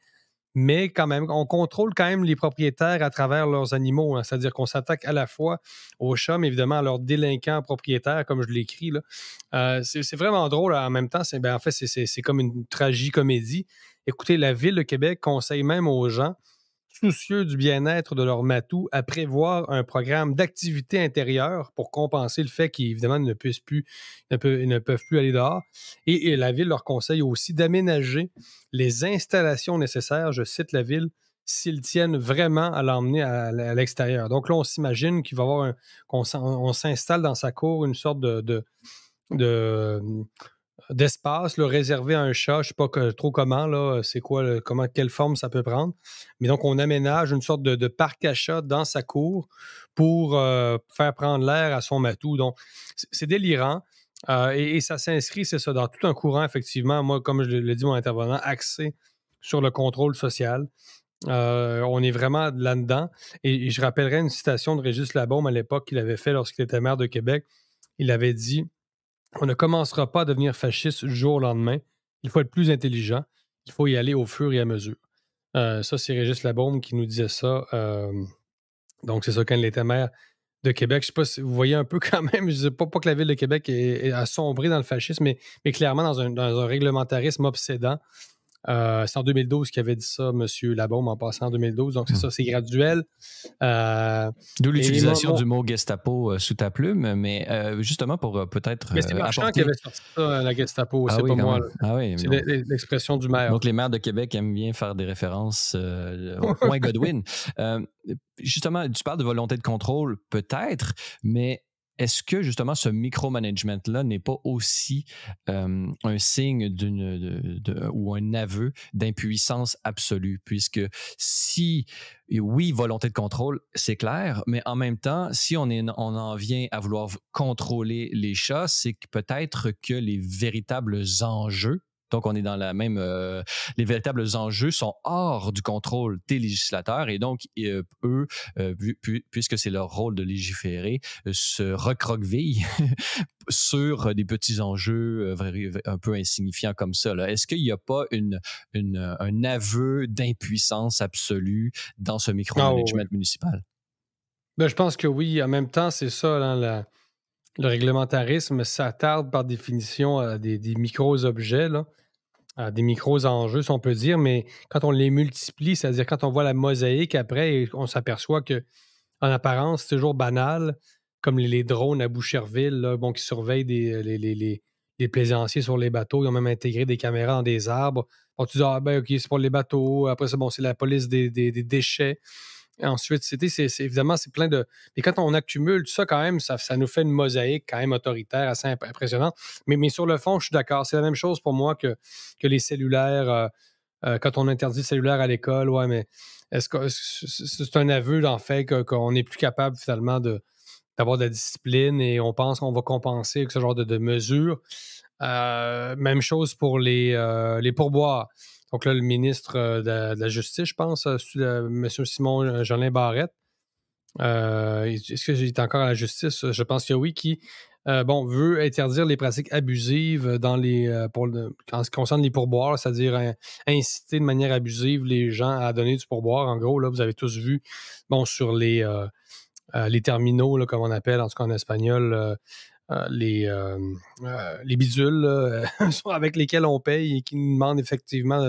mais quand même, on contrôle quand même les propriétaires à travers leurs animaux, hein. C'est-à-dire qu'on s'attaque à la fois aux chats, mais évidemment à leurs délinquants propriétaires, comme je l'écris, là. C'est vraiment drôle, hein. En même temps, en fait, c'est comme une tragicomédie. Écoutez, la Ville de Québec conseille même aux gens soucieux du bien-être de leur matou à prévoir un programme d'activité intérieure pour compenser le fait qu'ils, évidemment, ne peuvent plus aller dehors. Et la Ville leur conseille aussi d'aménager les installations nécessaires, je cite la Ville, s'ils tiennent vraiment à l'emmener à l'extérieur. Donc là, on s'imagine qu'il va y avoir on s'installe dans sa cour une sorte de d'espace là, réservé à un chat. Je ne sais pas trop comment, là, c'est quoi, quelle forme ça peut prendre. Mais donc, on aménage une sorte de parc à chats dans sa cour pour faire prendre l'air à son matou. Donc, c'est délirant. Et ça s'inscrit, c'est ça, dans tout un courant, effectivement, moi, comme je l'ai dit, mon intervenant, axé sur le contrôle social. On est vraiment là-dedans. Et je rappellerai une citation de Régis Labaume à l'époque qu'il avait fait lorsqu'il était maire de Québec. Il avait dit: on ne commencera pas à devenir fasciste du jour au lendemain. Il faut être plus intelligent. Il faut y aller au fur et à mesure. Ça, c'est Régis Labaume qui nous disait ça. Donc, c'est ça, quand il était maire de Québec. Je ne sais pas si vous voyez un peu quand même, je ne sais pas que la Ville de Québec a sombré dans le fascisme, mais clairement dans un réglementarisme obsédant. C'est en 2012 qu'il avait dit ça, M. Labaume, en passant en 2012. Donc, c'est ça, c'est graduel. D'où l'utilisation du mot Gestapo sous ta plume, mais justement pour peut-être mais c'est Marchand qui avait sorti ça, la Gestapo, c'est pas moi. C'est l'expression du maire. Donc, les maires de Québec aiment bien faire des références au point Godwin. Justement, tu parles de volonté de contrôle, peut-être, mais est-ce que justement ce micromanagement-là n'est pas aussi un signe ou un aveu d'impuissance absolue? Puisque si, oui, volonté de contrôle, c'est clair, mais en même temps, si on en vient à vouloir contrôler les chats, c'est peut-être que les véritables enjeux, donc, on est dans la même. Les véritables enjeux sont hors du contrôle des législateurs et donc, eux, puisque c'est leur rôle de légiférer, se recroquevillent sur des petits enjeux un peu insignifiants comme ça. Là. Est-ce qu'il n'y a pas un aveu d'impuissance absolue dans ce micromanagement municipal? Ben, je pense que oui. En même temps, c'est ça, hein, le réglementarisme s'attarde par définition à des micros-objets, là, à des micros-enjeux, si on peut dire, mais quand on les multiplie, c'est-à-dire quand on voit la mosaïque après, on s'aperçoit que en apparence, c'est toujours banal, comme les drones à Boucherville, là, bon, qui surveillent les plaisanciers sur les bateaux. Ils ont même intégré des caméras dans des arbres. Bon, tu dis, ah ben, OK, c'est pour les bateaux. Après, c'est la police des déchets. Et ensuite, évidemment, c'est plein de. Et quand on accumule tout ça, quand même, ça nous fait une mosaïque quand même autoritaire assez impressionnante. Mais sur le fond, je suis d'accord. C'est la même chose pour moi que les cellulaires. Quand on interdit le cellulaire à l'école, ouais, mais est-ce que c'est un aveu, en fait, qu'on n'est plus capable, finalement, d'avoir de la discipline et on pense qu'on va compenser avec ce genre de mesures? Même chose pour les pourboires. Donc là, le ministre de la Justice, je pense, M. Simon Jolin Barrette, est-ce qu'il est encore à la justice? Je pense que oui, qui veut interdire les pratiques abusives en ce qui concerne les pourboires, c'est-à-dire inciter de manière abusive les gens à donner du pourboire. En gros, là, vous avez tous vu, sur les terminaux, là, comme on appelle, en tout cas en espagnol, les bidules avec lesquels on paye et qui nous demandent effectivement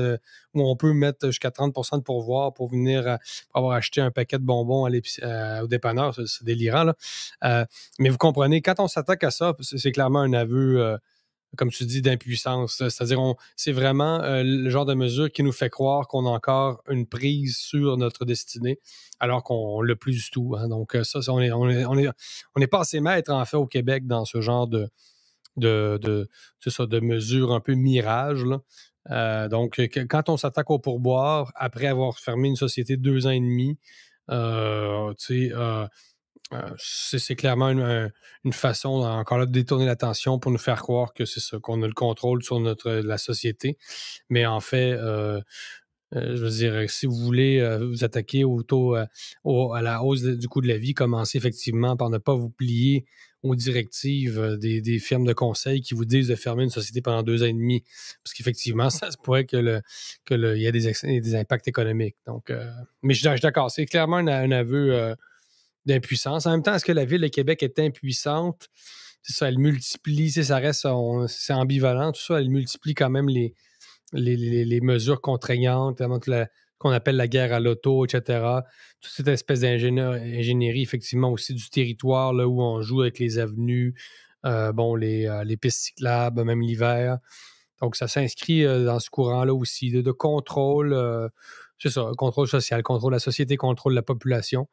où on peut mettre jusqu'à 30 de pourboire pour venir pour avoir acheté un paquet de bonbons au dépanneur. C'est délirant, là. Mais vous comprenez, quand on s'attaque à ça, c'est clairement un aveu, comme tu dis, d'impuissance. C'est-à-dire, c'est vraiment le genre de mesure qui nous fait croire qu'on a encore une prise sur notre destinée, alors qu'on ne l'a plus du tout. Hein. Donc, ça, on est pas assez maître, en fait, au Québec dans ce genre de mesures un peu mirage, là. Donc, quand on s'attaque au pourboire, après avoir fermé une société 2 ans et demi, C'est clairement une façon, encore là, de détourner l'attention pour nous faire croire que c'est ça, qu'on a le contrôle sur la société. Mais en fait, je veux dire, si vous voulez vous attaquer au taux, à la hausse du coût de la vie, commencez effectivement par ne pas vous plier aux directives des firmes de conseil qui vous disent de fermer une société pendant 2 ans et demi. Parce qu'effectivement, ça se pourrait il y ait des impacts économiques. Donc, mais je suis d'accord, c'est clairement un aveu d'impuissance. En même temps, est-ce que la ville de Québec est impuissante? C'est ça, elle multiplie, ça reste, c'est ambivalent, tout ça, elle multiplie quand même les mesures contraignantes, qu'on appelle la guerre à l'auto, etc. Toute cette espèce d'ingénierie, effectivement, aussi du territoire, là, où on joue avec les avenues, les pistes cyclables, même l'hiver. Donc, ça s'inscrit dans ce courant-là aussi de contrôle, c'est ça, contrôle social, contrôle de la société, contrôle de la population,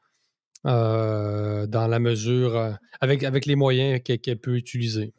dans la mesure, avec les moyens qu'elle peut utiliser.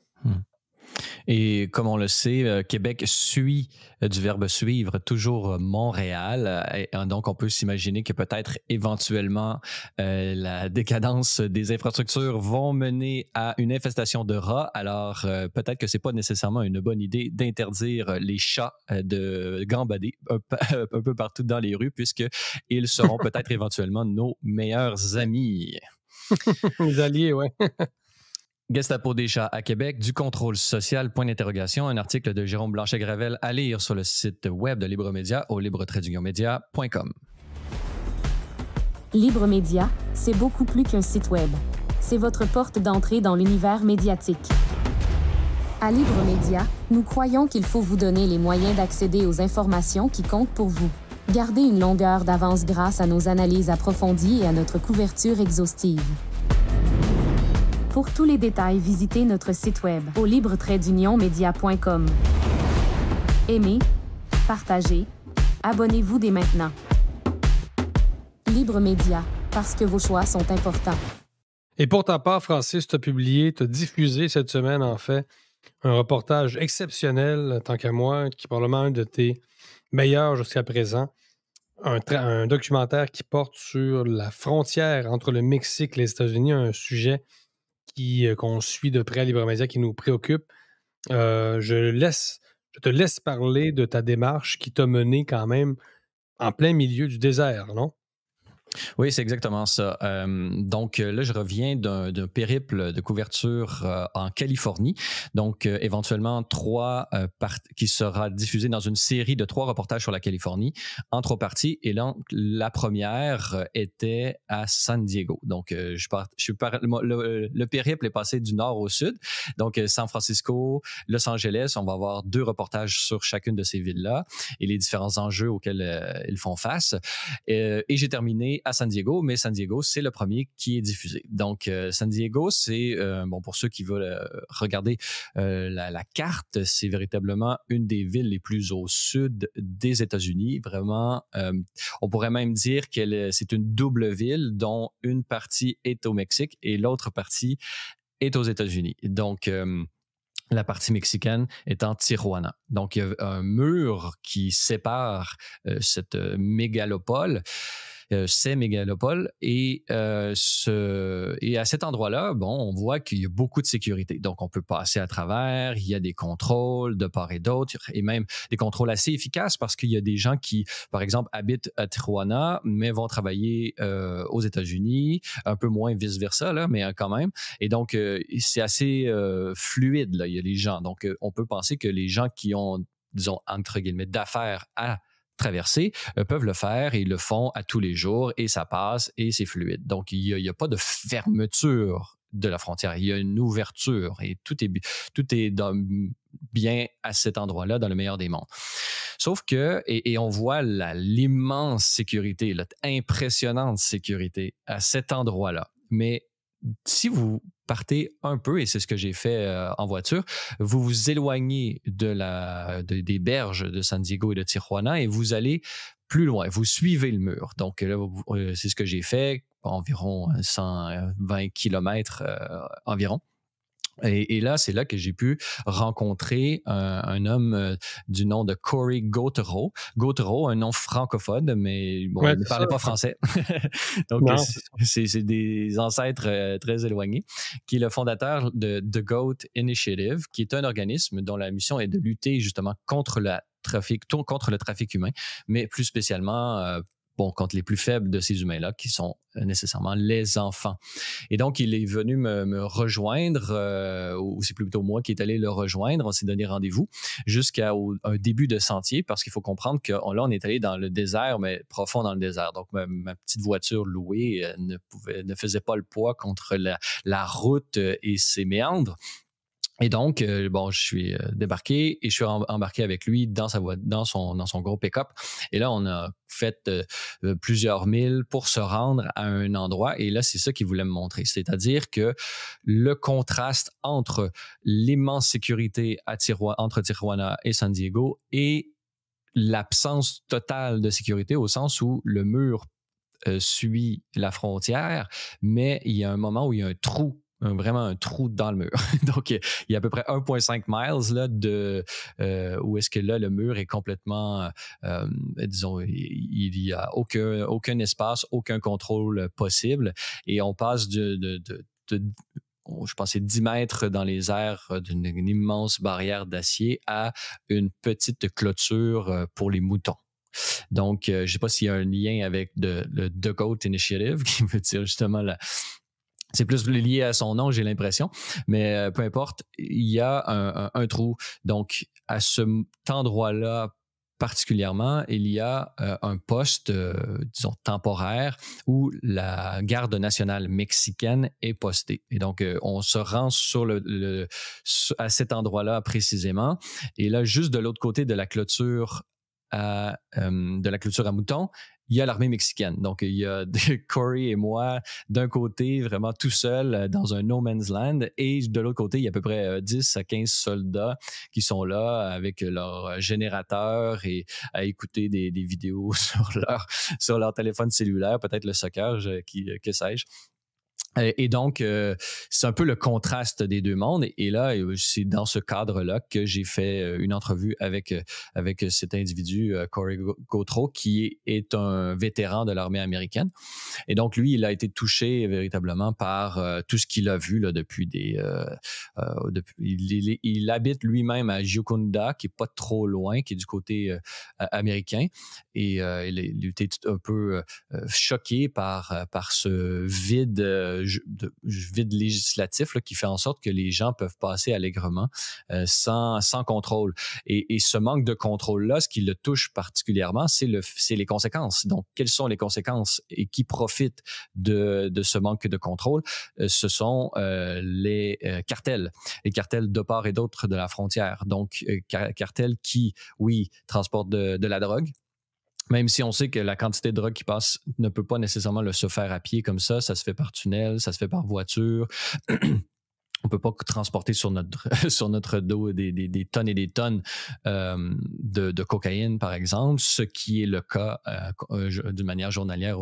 Et comme on le sait, Québec suit du verbe suivre toujours Montréal. Donc, on peut s'imaginer que peut-être éventuellement la décadence des infrastructures vont mener à une infestation de rats. Alors, peut-être que c'est pas nécessairement une bonne idée d'interdire les chats de gambader un peu partout dans les rues, puisqu'ils seront peut-être éventuellement nos meilleurs amis. Les alliés, ouais. Gestapo des chats à Québec, du contrôle social, point d'interrogation, un article de Jérôme Blanchet-Gravel à lire sur le site web de Libre Média au libre-média.com. Libre Média, c'est beaucoup plus qu'un site web. C'est votre porte d'entrée dans l'univers médiatique. À Libre Média, nous croyons qu'il faut vous donner les moyens d'accéder aux informations qui comptent pour vous. Gardez une longueur d'avance grâce à nos analyses approfondies et à notre couverture exhaustive. Pour tous les détails, visitez notre site web au libre-média.com. Aimez, partagez, abonnez-vous dès maintenant. Libre Média, parce que vos choix sont importants. Et pour ta part, Francis, tu as diffusé cette semaine, en fait, un reportage exceptionnel, tant qu'à moi, qui est probablement un de tes meilleurs jusqu'à présent. Un documentaire qui porte sur la frontière entre le Mexique et les États-Unis, un sujet qu'on suit de près à Libre Média, qui nous préoccupe. Je te laisse parler de ta démarche qui t'a mené quand même en plein milieu du désert, non? Oui, c'est exactement ça. Donc là, je reviens d'un périple de couverture en Californie. Donc, éventuellement, qui sera diffusé dans une série de 3 reportages sur la Californie en 3 parties. Et là, la première était à San Diego. Donc, le périple est passé du nord au sud. Donc, San Francisco, Los Angeles, on va avoir 2 reportages sur chacune de ces villes-là et les différents enjeux auxquels ils font face. Et j'ai terminé à San Diego, mais San Diego, c'est le premier qui est diffusé. Donc, San Diego, c'est, pour ceux qui veulent regarder la carte, c'est véritablement une des villes les plus au sud des États-Unis. Vraiment, on pourrait même dire que c'est une double ville dont une partie est au Mexique et l'autre partie est aux États-Unis. Donc, la partie mexicaine étant Tijuana. Donc, il y a un mur qui sépare cette mégalopole. Ces mégalopoles et à cet endroit-là, on voit qu'il y a beaucoup de sécurité. Donc, on peut passer à travers, il y a des contrôles de part et d'autre et même des contrôles assez efficaces parce qu'il y a des gens qui, par exemple, habitent à Tijuana, mais vont travailler aux États-Unis, un peu moins vice-versa, là, mais quand même. Et donc, c'est assez fluide, là, il y a les gens. Donc, on peut penser que les gens qui ont, disons, entre guillemets, d'affaires à traverser peuvent le faire et ils le font à tous les jours et ça passe et c'est fluide. Donc, il n'y a pas de fermeture de la frontière. Il y a une ouverture et tout est bien à cet endroit-là dans le meilleur des mondes. Sauf que, et on voit l'immense sécurité, l'impressionnante sécurité à cet endroit-là. Mais si vous partez un peu, et c'est ce que j'ai fait en voiture, vous vous éloignez des berges de San Diego et de Tijuana et vous allez plus loin, vous suivez le mur. Donc là, c'est ce que j'ai fait, environ 120 kilomètres environ. Et là, c'est là que j'ai pu rencontrer un homme du nom de Cory Gautreau. Gautreau, un nom francophone, mais bon, Ouais, il ne c'est parlait ça. pas français. Donc, Non, c'est ça. c'est des ancêtres très éloignés, qui est le fondateur de The Goat Initiative, qui est un organisme dont la mission est de lutter justement contre le trafic humain, mais plus spécialement contre les plus faibles de ces humains-là, qui sont nécessairement les enfants. Et donc, il est venu me rejoindre, ou c'est plutôt moi qui est allé le rejoindre. On s'est donné rendez-vous jusqu'à un début de sentier, parce qu'il faut comprendre que là, on est allé dans le désert, mais profond dans le désert. Donc, ma petite voiture louée ne faisait pas le poids contre la route et ses méandres. Et donc, je suis débarqué et je suis embarqué avec lui dans son gros pick-up. Et là, on a fait plusieurs milles pour se rendre à un endroit. Et là, c'est ça qu'il voulait me montrer. C'est-à-dire que le contraste entre l'immense sécurité entre Tijuana et San Diego et l'absence totale de sécurité, au sens où le mur suit la frontière, mais il y a un moment où il y a un trou, vraiment un trou dans le mur. Donc, il y a à peu près 1,5 miles là, où est-ce que là, le mur est complètement, disons, il n'y a aucun espace, aucun contrôle possible. Et on passe je pensais 10 mètres dans les airs d'une immense barrière d'acier à une petite clôture pour les moutons. Donc, je ne sais pas s'il y a un lien avec le The Goat Initiative, qui veut dire justement c'est plus lié à son nom, j'ai l'impression, mais peu importe, il y a un trou. Donc, à cet endroit-là particulièrement, il y a un poste, disons, temporaire où la garde nationale mexicaine est postée. Et donc, on se rend à cet endroit-là précisément. Et là, juste de l'autre côté de la clôture à moutons, il y a l'armée mexicaine. Donc, il y a Cory et moi d'un côté, vraiment tout seul dans un no man's land, et de l'autre côté, il y a à peu près 10 à 15 soldats qui sont là avec leur générateur et à écouter des vidéos sur leur téléphone cellulaire, peut-être le soccer, que sais-je. Et donc, c'est un peu le contraste des deux mondes. Et là, c'est dans ce cadre-là que j'ai fait une entrevue avec cet individu, Cory Gautreau, qui est un vétéran de l'armée américaine. Et donc, lui, il a été touché véritablement par tout ce qu'il a vu là, depuis il habite lui-même à Jucunda, qui est pas trop loin, qui est du côté américain. Et il était un peu choqué par ce vide législatif là, qui fait en sorte que les gens peuvent passer allègrement sans contrôle. Et ce manque de contrôle-là, ce qui le touche particulièrement, c'est les conséquences. Donc, quelles sont les conséquences et qui profitent de ce manque de contrôle? Ce sont les cartels de part et d'autre de la frontière. Donc, cartels qui, oui, transportent de la drogue. Même si on sait que la quantité de drogue qui passe ne peut pas nécessairement se faire à pied comme ça se fait par tunnel, ça se fait par voiture. On peut pas transporter sur notre dos des tonnes et des tonnes de cocaïne, par exemple, ce qui est le cas d'une manière journalière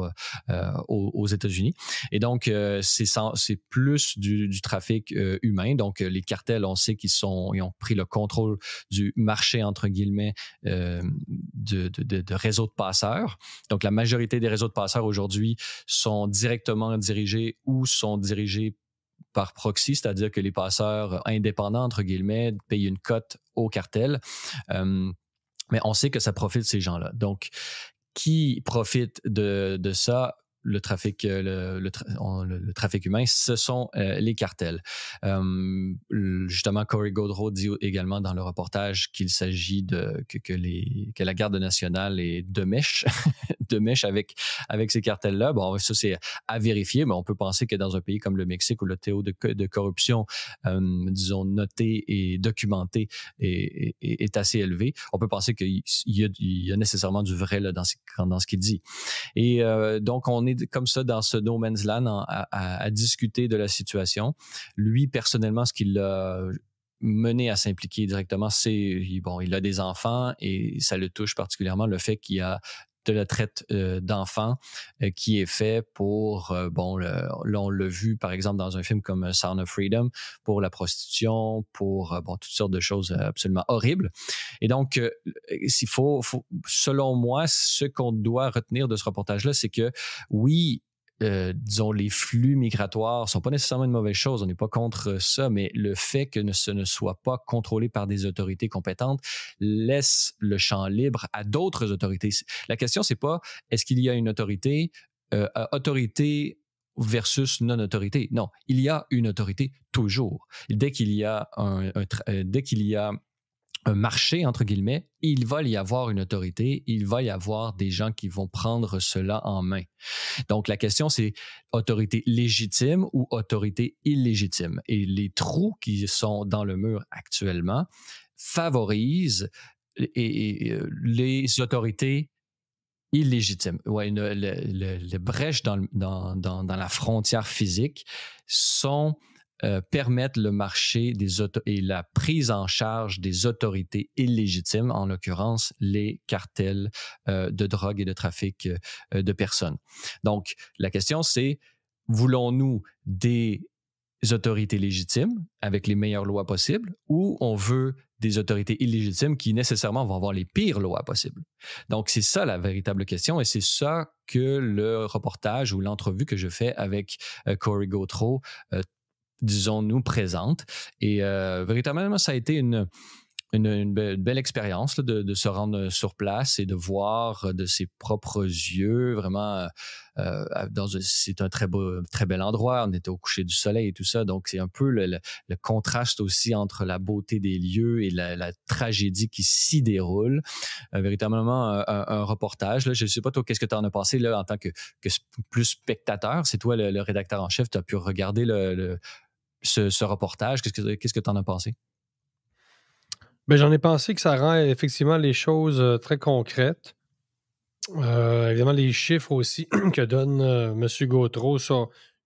aux États-Unis. Et donc, c'est plus du trafic humain. Donc, les cartels, on sait ils ont pris le contrôle du marché, entre guillemets, de réseaux de passeurs. Donc, la majorité des réseaux de passeurs aujourd'hui sont directement dirigés ou sont dirigés par proxy, c'est-à-dire que les passeurs indépendants, entre guillemets, payent une cote au cartel. Mais on sait que ça profite de ces gens-là. Donc, qui profite de ça? Le trafic humain, ce sont les cartels. Justement, Cory Gautreau dit également dans le reportage qu'il s'agit que la garde nationale est de mèche, avec ces cartels-là. Bon, ça, c'est à vérifier, mais on peut penser que dans un pays comme le Mexique, où le taux de corruption, disons, noté et documenté est assez élevé, on peut penser qu'il y a nécessairement du vrai là, dans ce qu'il dit. Et donc, on est comme ça dans ce no man's land à discuter de la situation. Lui, personnellement, ce qu'il a mené à s'impliquer directement, c'est, il a des enfants et ça le touche particulièrement le fait qu'il y a de la traite d'enfants qui est fait pour, là on l'a vu par exemple dans un film comme Sound of Freedom, pour la prostitution, pour toutes sortes de choses absolument horribles. Et donc, selon moi, ce qu'on doit retenir de ce reportage-là, c'est que oui, disons, les flux migratoires ne sont pas nécessairement une mauvaise chose, on n'est pas contre ça, mais le fait que ce ne soit pas contrôlé par des autorités compétentes laisse le champ libre à d'autres autorités. La question, c'est pas est-ce qu'il y a une autorité versus non-autorité. Non, il y a une autorité toujours. Dès qu'il y a un marché, entre guillemets, il va y avoir une autorité, il va y avoir des gens qui vont prendre cela en main. Donc, la question, c'est autorité légitime ou autorité illégitime. Et les trous qui sont dans le mur actuellement favorisent les autorités illégitimes. Ouais, les brèches dans la frontière physique permettent le marché et la prise en charge des autorités illégitimes, en l'occurrence les cartels de drogue et de trafic de personnes. Donc, la question, c'est, voulons-nous des autorités légitimes avec les meilleures lois possibles ou on veut des autorités illégitimes qui nécessairement vont avoir les pires lois possibles? Donc, c'est ça la véritable question et c'est ça que le reportage ou l'entrevue que je fais avec Corey Gautreau disons-nous, présente. Et véritablement, ça a été une belle expérience là, de se rendre sur place et de voir de ses propres yeux, vraiment, c'est un très bel endroit. On était au coucher du soleil et tout ça. Donc, c'est un peu le contraste aussi entre la beauté des lieux et la tragédie qui s'y déroule. Véritablement, un reportage. Là, je ne sais pas, toi, qu'est-ce que tu en as pensé là, en tant que plus spectateur? C'est toi le rédacteur en chef. Tu as pu regarder ce reportage. Qu'est-ce que tu en as pensé? Ben, j'en ai pensé que ça rend effectivement les choses très concrètes. Évidemment, les chiffres aussi que donne M. Gautreau,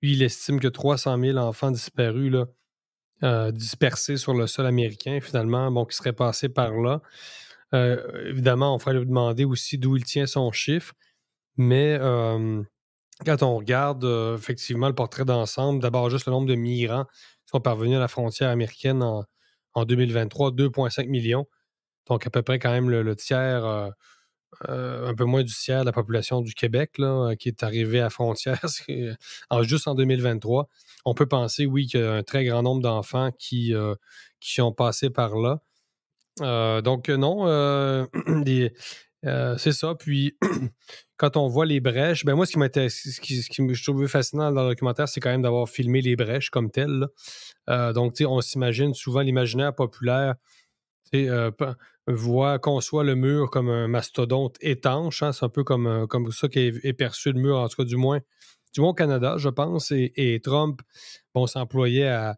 lui, il estime que 300 000 enfants disparus, là, dispersés sur le sol américain, finalement, qui seraient passés par là. Évidemment, on ferait lui demander aussi d'où il tient son chiffre, mais quand on regarde effectivement le portrait d'ensemble, d'abord juste le nombre de migrants qui sont parvenus à la frontière américaine en 2023, 2,5 millions. Donc, à peu près quand même le tiers, un peu moins du tiers de la population du Québec là, qui est arrivée à la frontière juste en 2023. On peut penser, oui, qu'il y a un très grand nombre d'enfants qui ont passé par là. Donc, non, c'est ça. Puis, quand on voit les brèches, ben moi, ce qui je trouvais fascinant dans le documentaire, c'est quand même d'avoir filmé les brèches comme telles. Donc, on s'imagine souvent l'imaginaire populaire, conçoit le mur comme un mastodonte étanche. Hein, c'est un peu comme ça qu'est perçu le mur, en tout cas, du moins au Canada, je pense. Et Trump, s'employait à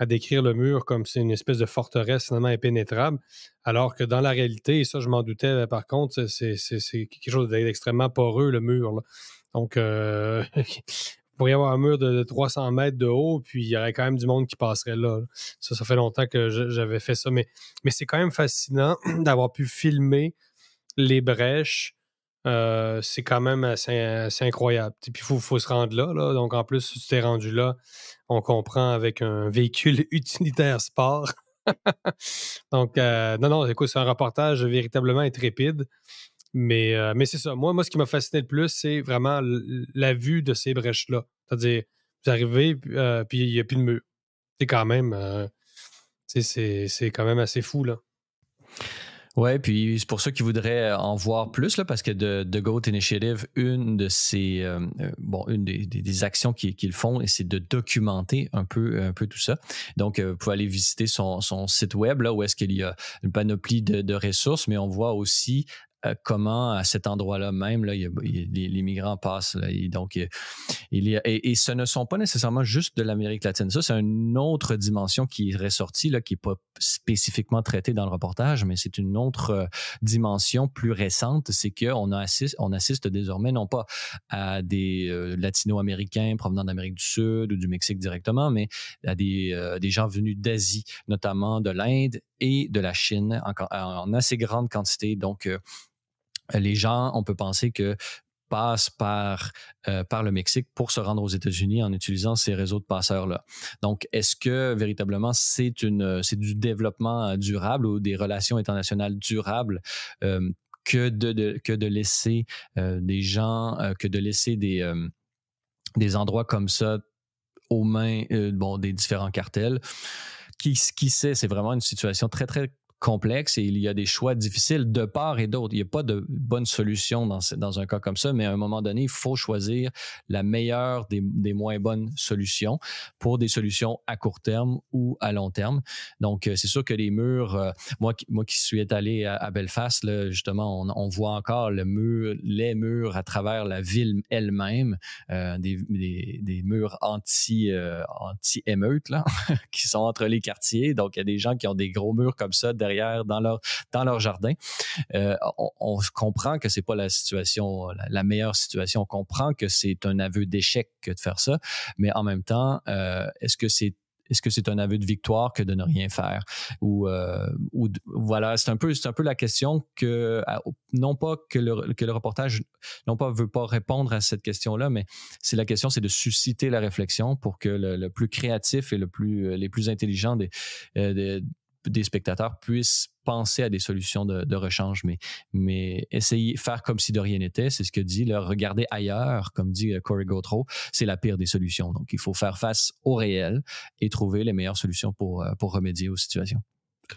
décrire le mur comme c'est une espèce de forteresse finalement impénétrable, alors que dans la réalité, et ça je m'en doutais par contre, c'est quelque chose d'extrêmement poreux, le mur. Là. Donc, il pourrait y avoir un mur de 300 mètres de haut, puis il y aurait quand même du monde qui passerait là. Ça fait longtemps que j'avais fait ça, mais c'est quand même fascinant d'avoir pu filmer les brèches. C'est quand même assez incroyable. Puis il faut se rendre là. Donc, en plus, si tu t'es rendu là, on comprend avec un véhicule utilitaire sport. Donc, non, écoute, c'est un reportage véritablement intrépide. Mais c'est ça. Moi, ce qui m'a fasciné le plus, c'est vraiment la vue de ces brèches-là. C'est-à-dire, vous arrivez, puis il n'y a plus de mur. C'est quand même... c'est quand même assez fou, là. Oui, puis c'est pour ça qu'ils voudraient en voir plus, là, parce que The Goat Initiative, une de ces, une des actions qu'ils font, c'est de documenter un peu tout ça. Donc, vous pouvez aller visiter son site web, là, où est-ce qu'il y a une panoplie de ressources, mais on voit aussi comment à cet endroit-là même, là, les migrants passent. Là, et donc, et ce ne sont pas nécessairement juste de l'Amérique latine. Ça, c'est une autre dimension qui est ressortie, là, qui n'est pas spécifiquement traitée dans le reportage, mais c'est une autre dimension plus récente. C'est qu'on assiste désormais non pas à des latino-américains provenant d'Amérique du Sud ou du Mexique directement, mais à des gens venus d'Asie, notamment de l'Inde et de la Chine en assez grande quantité. Donc, les gens, on peut penser que passent par le Mexique pour se rendre aux États-Unis en utilisant ces réseaux de passeurs-là. Donc, est-ce que véritablement c'est du développement durable ou des relations internationales durables que de laisser des gens, que de laisser des endroits comme ça aux mains des différents cartels? Qui sait, c'est vraiment une situation très, très complexe et il y a des choix difficiles de part et d'autre. Il n'y a pas de bonne solution dans un cas comme ça, mais à un moment donné, il faut choisir la meilleure des moins bonnes solutions pour des solutions à court terme ou à long terme. Donc, c'est sûr que les murs, moi qui suis allé à Belfast, là, justement, on voit encore les murs à travers la ville elle-même, des murs anti-émeute là, qui sont entre les quartiers. Donc, il y a des gens qui ont des gros murs comme ça derrière dans leur jardin. On comprend que c'est pas la situation, la meilleure situation. On comprend que c'est un aveu d'échec que de faire ça, mais en même temps, est-ce que c'est un aveu de victoire que de ne rien faire? Voilà, c'est un peu la question que, non pas que le reportage, non pas veut pas répondre à cette question-là, mais c'est de susciter la réflexion pour que le plus créatif et les plus intelligents des spectateurs puissent penser à des solutions de rechange, mais essayer, faire comme si de rien n'était, c'est ce que dit, là, regarder ailleurs, comme dit Cory Gautreau, c'est la pire des solutions. Donc, il faut faire face au réel et trouver les meilleures solutions pour remédier aux situations.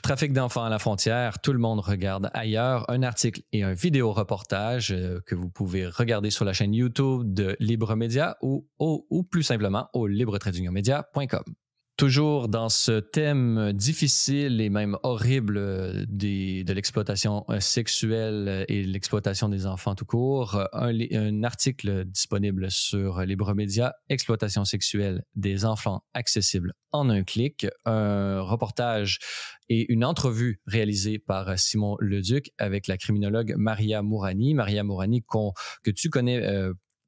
Trafic d'enfants à la frontière, tout le monde regarde ailleurs. Un article et un vidéo-reportage que vous pouvez regarder sur la chaîne YouTube de Libre Média ou plus simplement au libre-media.com. Toujours dans ce thème difficile et même horrible de l'exploitation sexuelle et l'exploitation des enfants tout court, un article disponible sur Libre Média, exploitation sexuelle des enfants accessible en un clic, un reportage et une entrevue réalisée par Simon Leduc avec la criminologue Maria Mourani. Maria Mourani que tu connais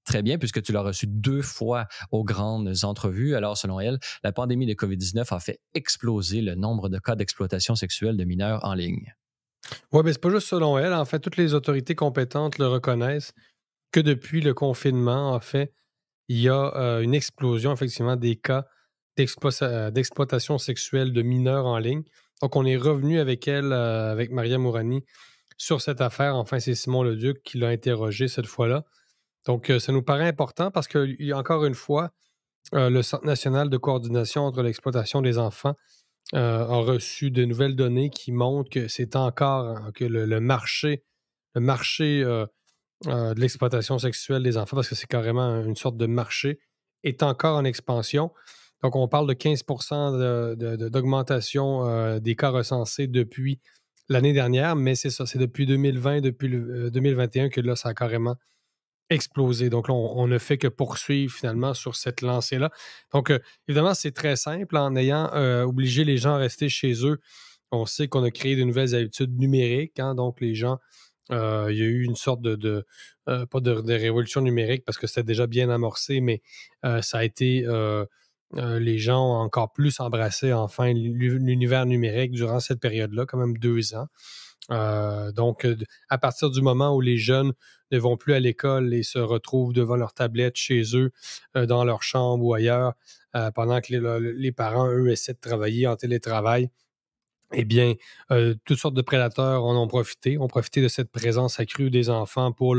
très bien, puisque tu l'as reçu 2 fois aux grandes entrevues. Alors, selon elle, la pandémie de COVID-19 a fait exploser le nombre de cas d'exploitation sexuelle de mineurs en ligne. Oui, mais c'est pas juste selon elle. En fait, toutes les autorités compétentes le reconnaissent que depuis le confinement, en fait, il y a une explosion, effectivement, des cas d'exploitation sexuelle de mineurs en ligne. Donc, on est revenu avec elle, avec Maria Mourani, sur cette affaire. Enfin, c'est Simon Leduc qui l'a interrogé cette fois-là. Donc, ça nous paraît important parce qu'il y a encore une fois, le Centre national de coordination entre l'exploitation des enfants a reçu de nouvelles données qui montrent que c'est encore que le marché de l'exploitation sexuelle des enfants, parce que c'est carrément une sorte de marché, est encore en expansion. Donc, on parle de 15 d'augmentation des cas recensés depuis l'année dernière, mais c'est ça, c'est depuis 2020, depuis 2021 que là, ça a carrément explosé. Donc là, on ne fait que poursuivre finalement sur cette lancée-là. Donc, évidemment, c'est très simple. En ayant obligé les gens à rester chez eux, on sait qu'on a créé de nouvelles habitudes numériques. Hein, donc, les gens, il y a eu une sorte pas de révolution numérique parce que c'était déjà bien amorcé, mais ça a été... les gens ont encore plus embrassé enfin l'univers numérique durant cette période-là, quand même 2 ans. Donc, à partir du moment où les jeunes ne vont plus à l'école et se retrouvent devant leur tablette chez eux, dans leur chambre ou ailleurs, pendant que les parents, eux, essaient de travailler en télétravail, eh bien, toutes sortes de prédateurs en ont profité de cette présence accrue des enfants pour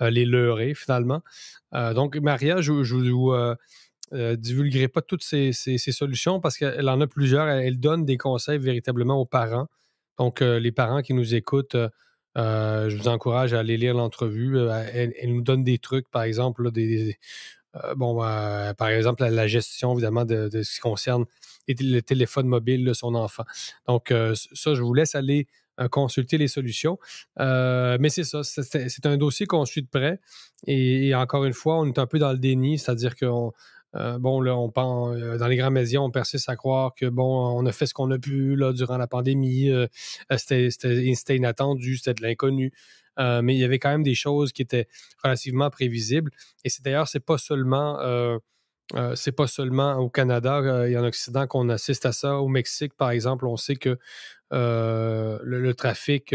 les leurrer, finalement. Donc, Maria, je vous divulguerai pas toutes ces solutions parce qu'elle en a plusieurs. Elle donne des conseils véritablement aux parents. Donc, les parents qui nous écoutent, je vous encourage à aller lire l'entrevue. Elle nous donne des trucs, par exemple, par exemple, la gestion, évidemment, de ce qui concerne le téléphone mobile de son enfant. Donc, ça, je vous laisse aller consulter les solutions. Mais c'est ça, c'est un dossier qu'on suit de près. Et encore une fois, on est un peu dans le déni, c'est-à-dire qu'on là, on pense, dans les grands médias, on persiste à croire que, on a fait ce qu'on a pu là, durant la pandémie. C'était inattendu, c'était de l'inconnu. Mais il y avait quand même des choses qui étaient relativement prévisibles. Et c'est d'ailleurs, c'est pas seulement c'est pas seulement au Canada et en Occident qu'on assiste à ça. Au Mexique, par exemple, on sait que le trafic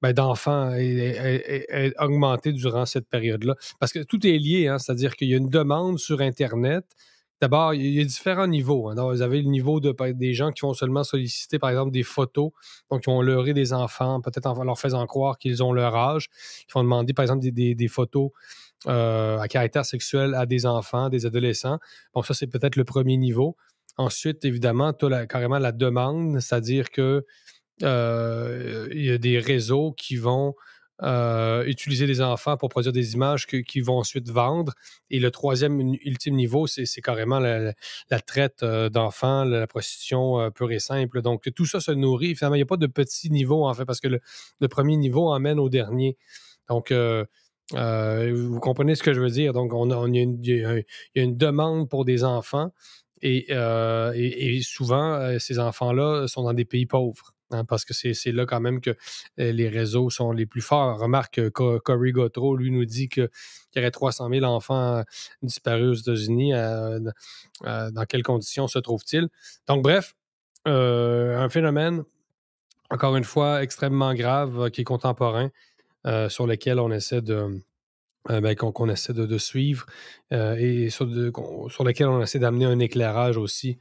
d'enfants est augmenté durant cette période-là. Parce que tout est lié, hein, c'est-à-dire qu'il y a une demande sur Internet. D'abord, il y a différents niveaux. Hein. Donc, vous avez le niveau des gens qui vont seulement solliciter, par exemple, des photos, donc qui vont leurrer des enfants, peut-être en leur faisant croire qu'ils ont leur âge, qui vont demander, par exemple, des photos à caractère sexuel à des enfants, des adolescents. Bon, ça, c'est peut-être le premier niveau. Ensuite, évidemment, tu as carrément la demande, c'est-à-dire que il y a des réseaux qui vont utiliser des enfants pour produire des images qu'ils vont ensuite vendre. Et le troisième ultime niveau, c'est carrément la traite d'enfants, la prostitution pure et simple. Donc, tout ça se nourrit. Finalement, il n'y a pas de petit niveau, en fait, parce que le premier niveau emmène au dernier. Donc, vous comprenez ce que je veux dire. Donc, il y a une demande pour des enfants et souvent, ces enfants-là sont dans des pays pauvres. Hein, parce que c'est là quand même que les réseaux sont les plus forts. Remarque, Cory Gotro, lui, nous dit qu'il y aurait 300 000 enfants disparus aux États-Unis. Dans quelles conditions se trouvent-ils? Donc, bref, un phénomène, encore une fois, extrêmement grave, qui est contemporain, sur lequel on essaie qu'on essaie de suivre et sur lequel on essaie d'amener un éclairage aussi.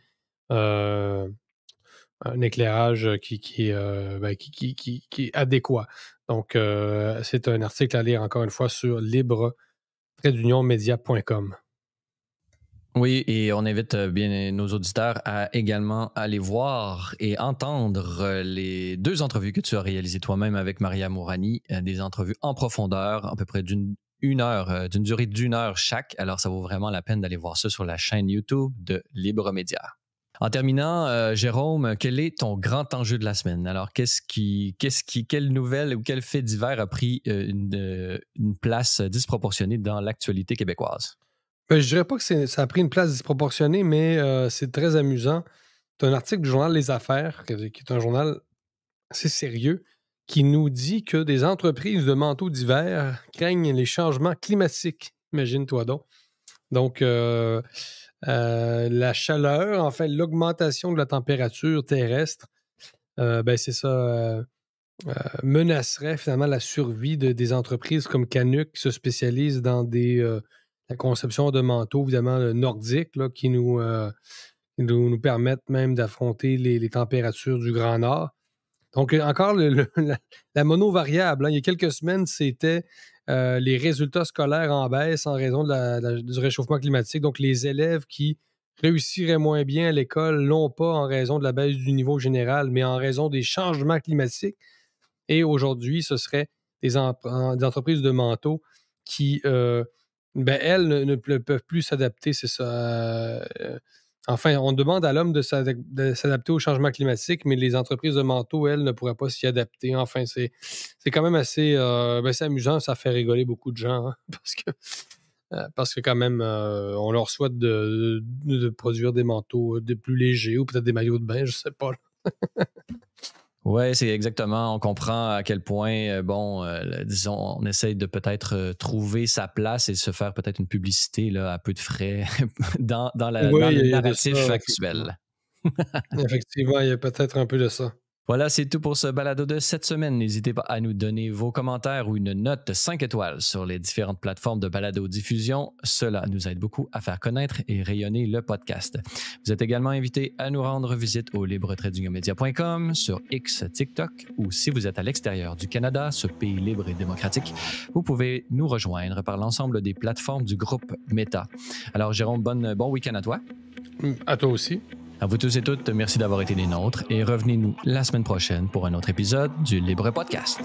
Un éclairage qui est adéquat. Donc, c'est un article à lire, encore une fois, sur libre-media.com. Oui, et on invite bien nos auditeurs à également aller voir et entendre les 2 entrevues que tu as réalisées toi-même avec Maria Mourani, des entrevues en profondeur, à peu près d'une durée d'1 heure chaque. Alors, ça vaut vraiment la peine d'aller voir ça sur la chaîne YouTube de Libre Média. En terminant, Jérôme, quel est ton grand enjeu de la semaine? Alors, quelle nouvelle ou quel fait divers a pris une place disproportionnée dans l'actualité québécoise? Je dirais pas que ça a pris une place disproportionnée, mais c'est très amusant. C'est un article du journal Les Affaires, qui est un journal assez sérieux, qui nous dit que des entreprises de manteaux d'hiver craignent les changements climatiques. Imagine-toi donc. Donc, la chaleur, enfin, l'augmentation de la température terrestre, c'est ça, menacerait finalement la survie des entreprises comme Canuck, qui se spécialisent dans la conception de manteaux, évidemment, nordiques, là, qui nous permettent même d'affronter les températures du Grand Nord. Donc, encore la monovariable. Hein, il y a quelques semaines, c'était les résultats scolaires en baisse en raison du réchauffement climatique. Donc, les élèves qui réussiraient moins bien à l'école, non pas en raison de la baisse du niveau général, mais en raison des changements climatiques. Et aujourd'hui, ce serait des entreprises de manteaux qui, elles, ne peuvent plus s'adapter. C'est ça. Enfin, on demande à l'homme de s'adapter au changement climatique, mais les entreprises de manteaux, elles, ne pourraient pas s'y adapter. Enfin, c'est quand même assez c'est amusant. Ça fait rigoler beaucoup de gens, hein, parce que quand même, on leur souhaite de produire des manteaux plus légers ou peut-être des maillots de bain, je sais pas. Oui, c'est exactement. On comprend à quel point, disons, on essaye de peut-être trouver sa place et se faire peut-être une publicité là, à peu de frais dans le narratif actuel. Effectivement, il y a peut-être un peu de ça. Voilà, c'est tout pour ce balado de cette semaine. N'hésitez pas à nous donner vos commentaires ou une note 5 étoiles sur les différentes plateformes de balado-diffusion. Cela nous aide beaucoup à faire connaître et rayonner le podcast. Vous êtes également invités à nous rendre visite au libre-media.com, sur X, TikTok, ou si vous êtes à l'extérieur du Canada, ce pays libre et démocratique, vous pouvez nous rejoindre par l'ensemble des plateformes du groupe Meta. Alors, Jérôme, bon week-end à toi. À toi aussi. À vous tous et toutes, merci d'avoir été des nôtres et revenez-nous la semaine prochaine pour un autre épisode du Libre Podcast.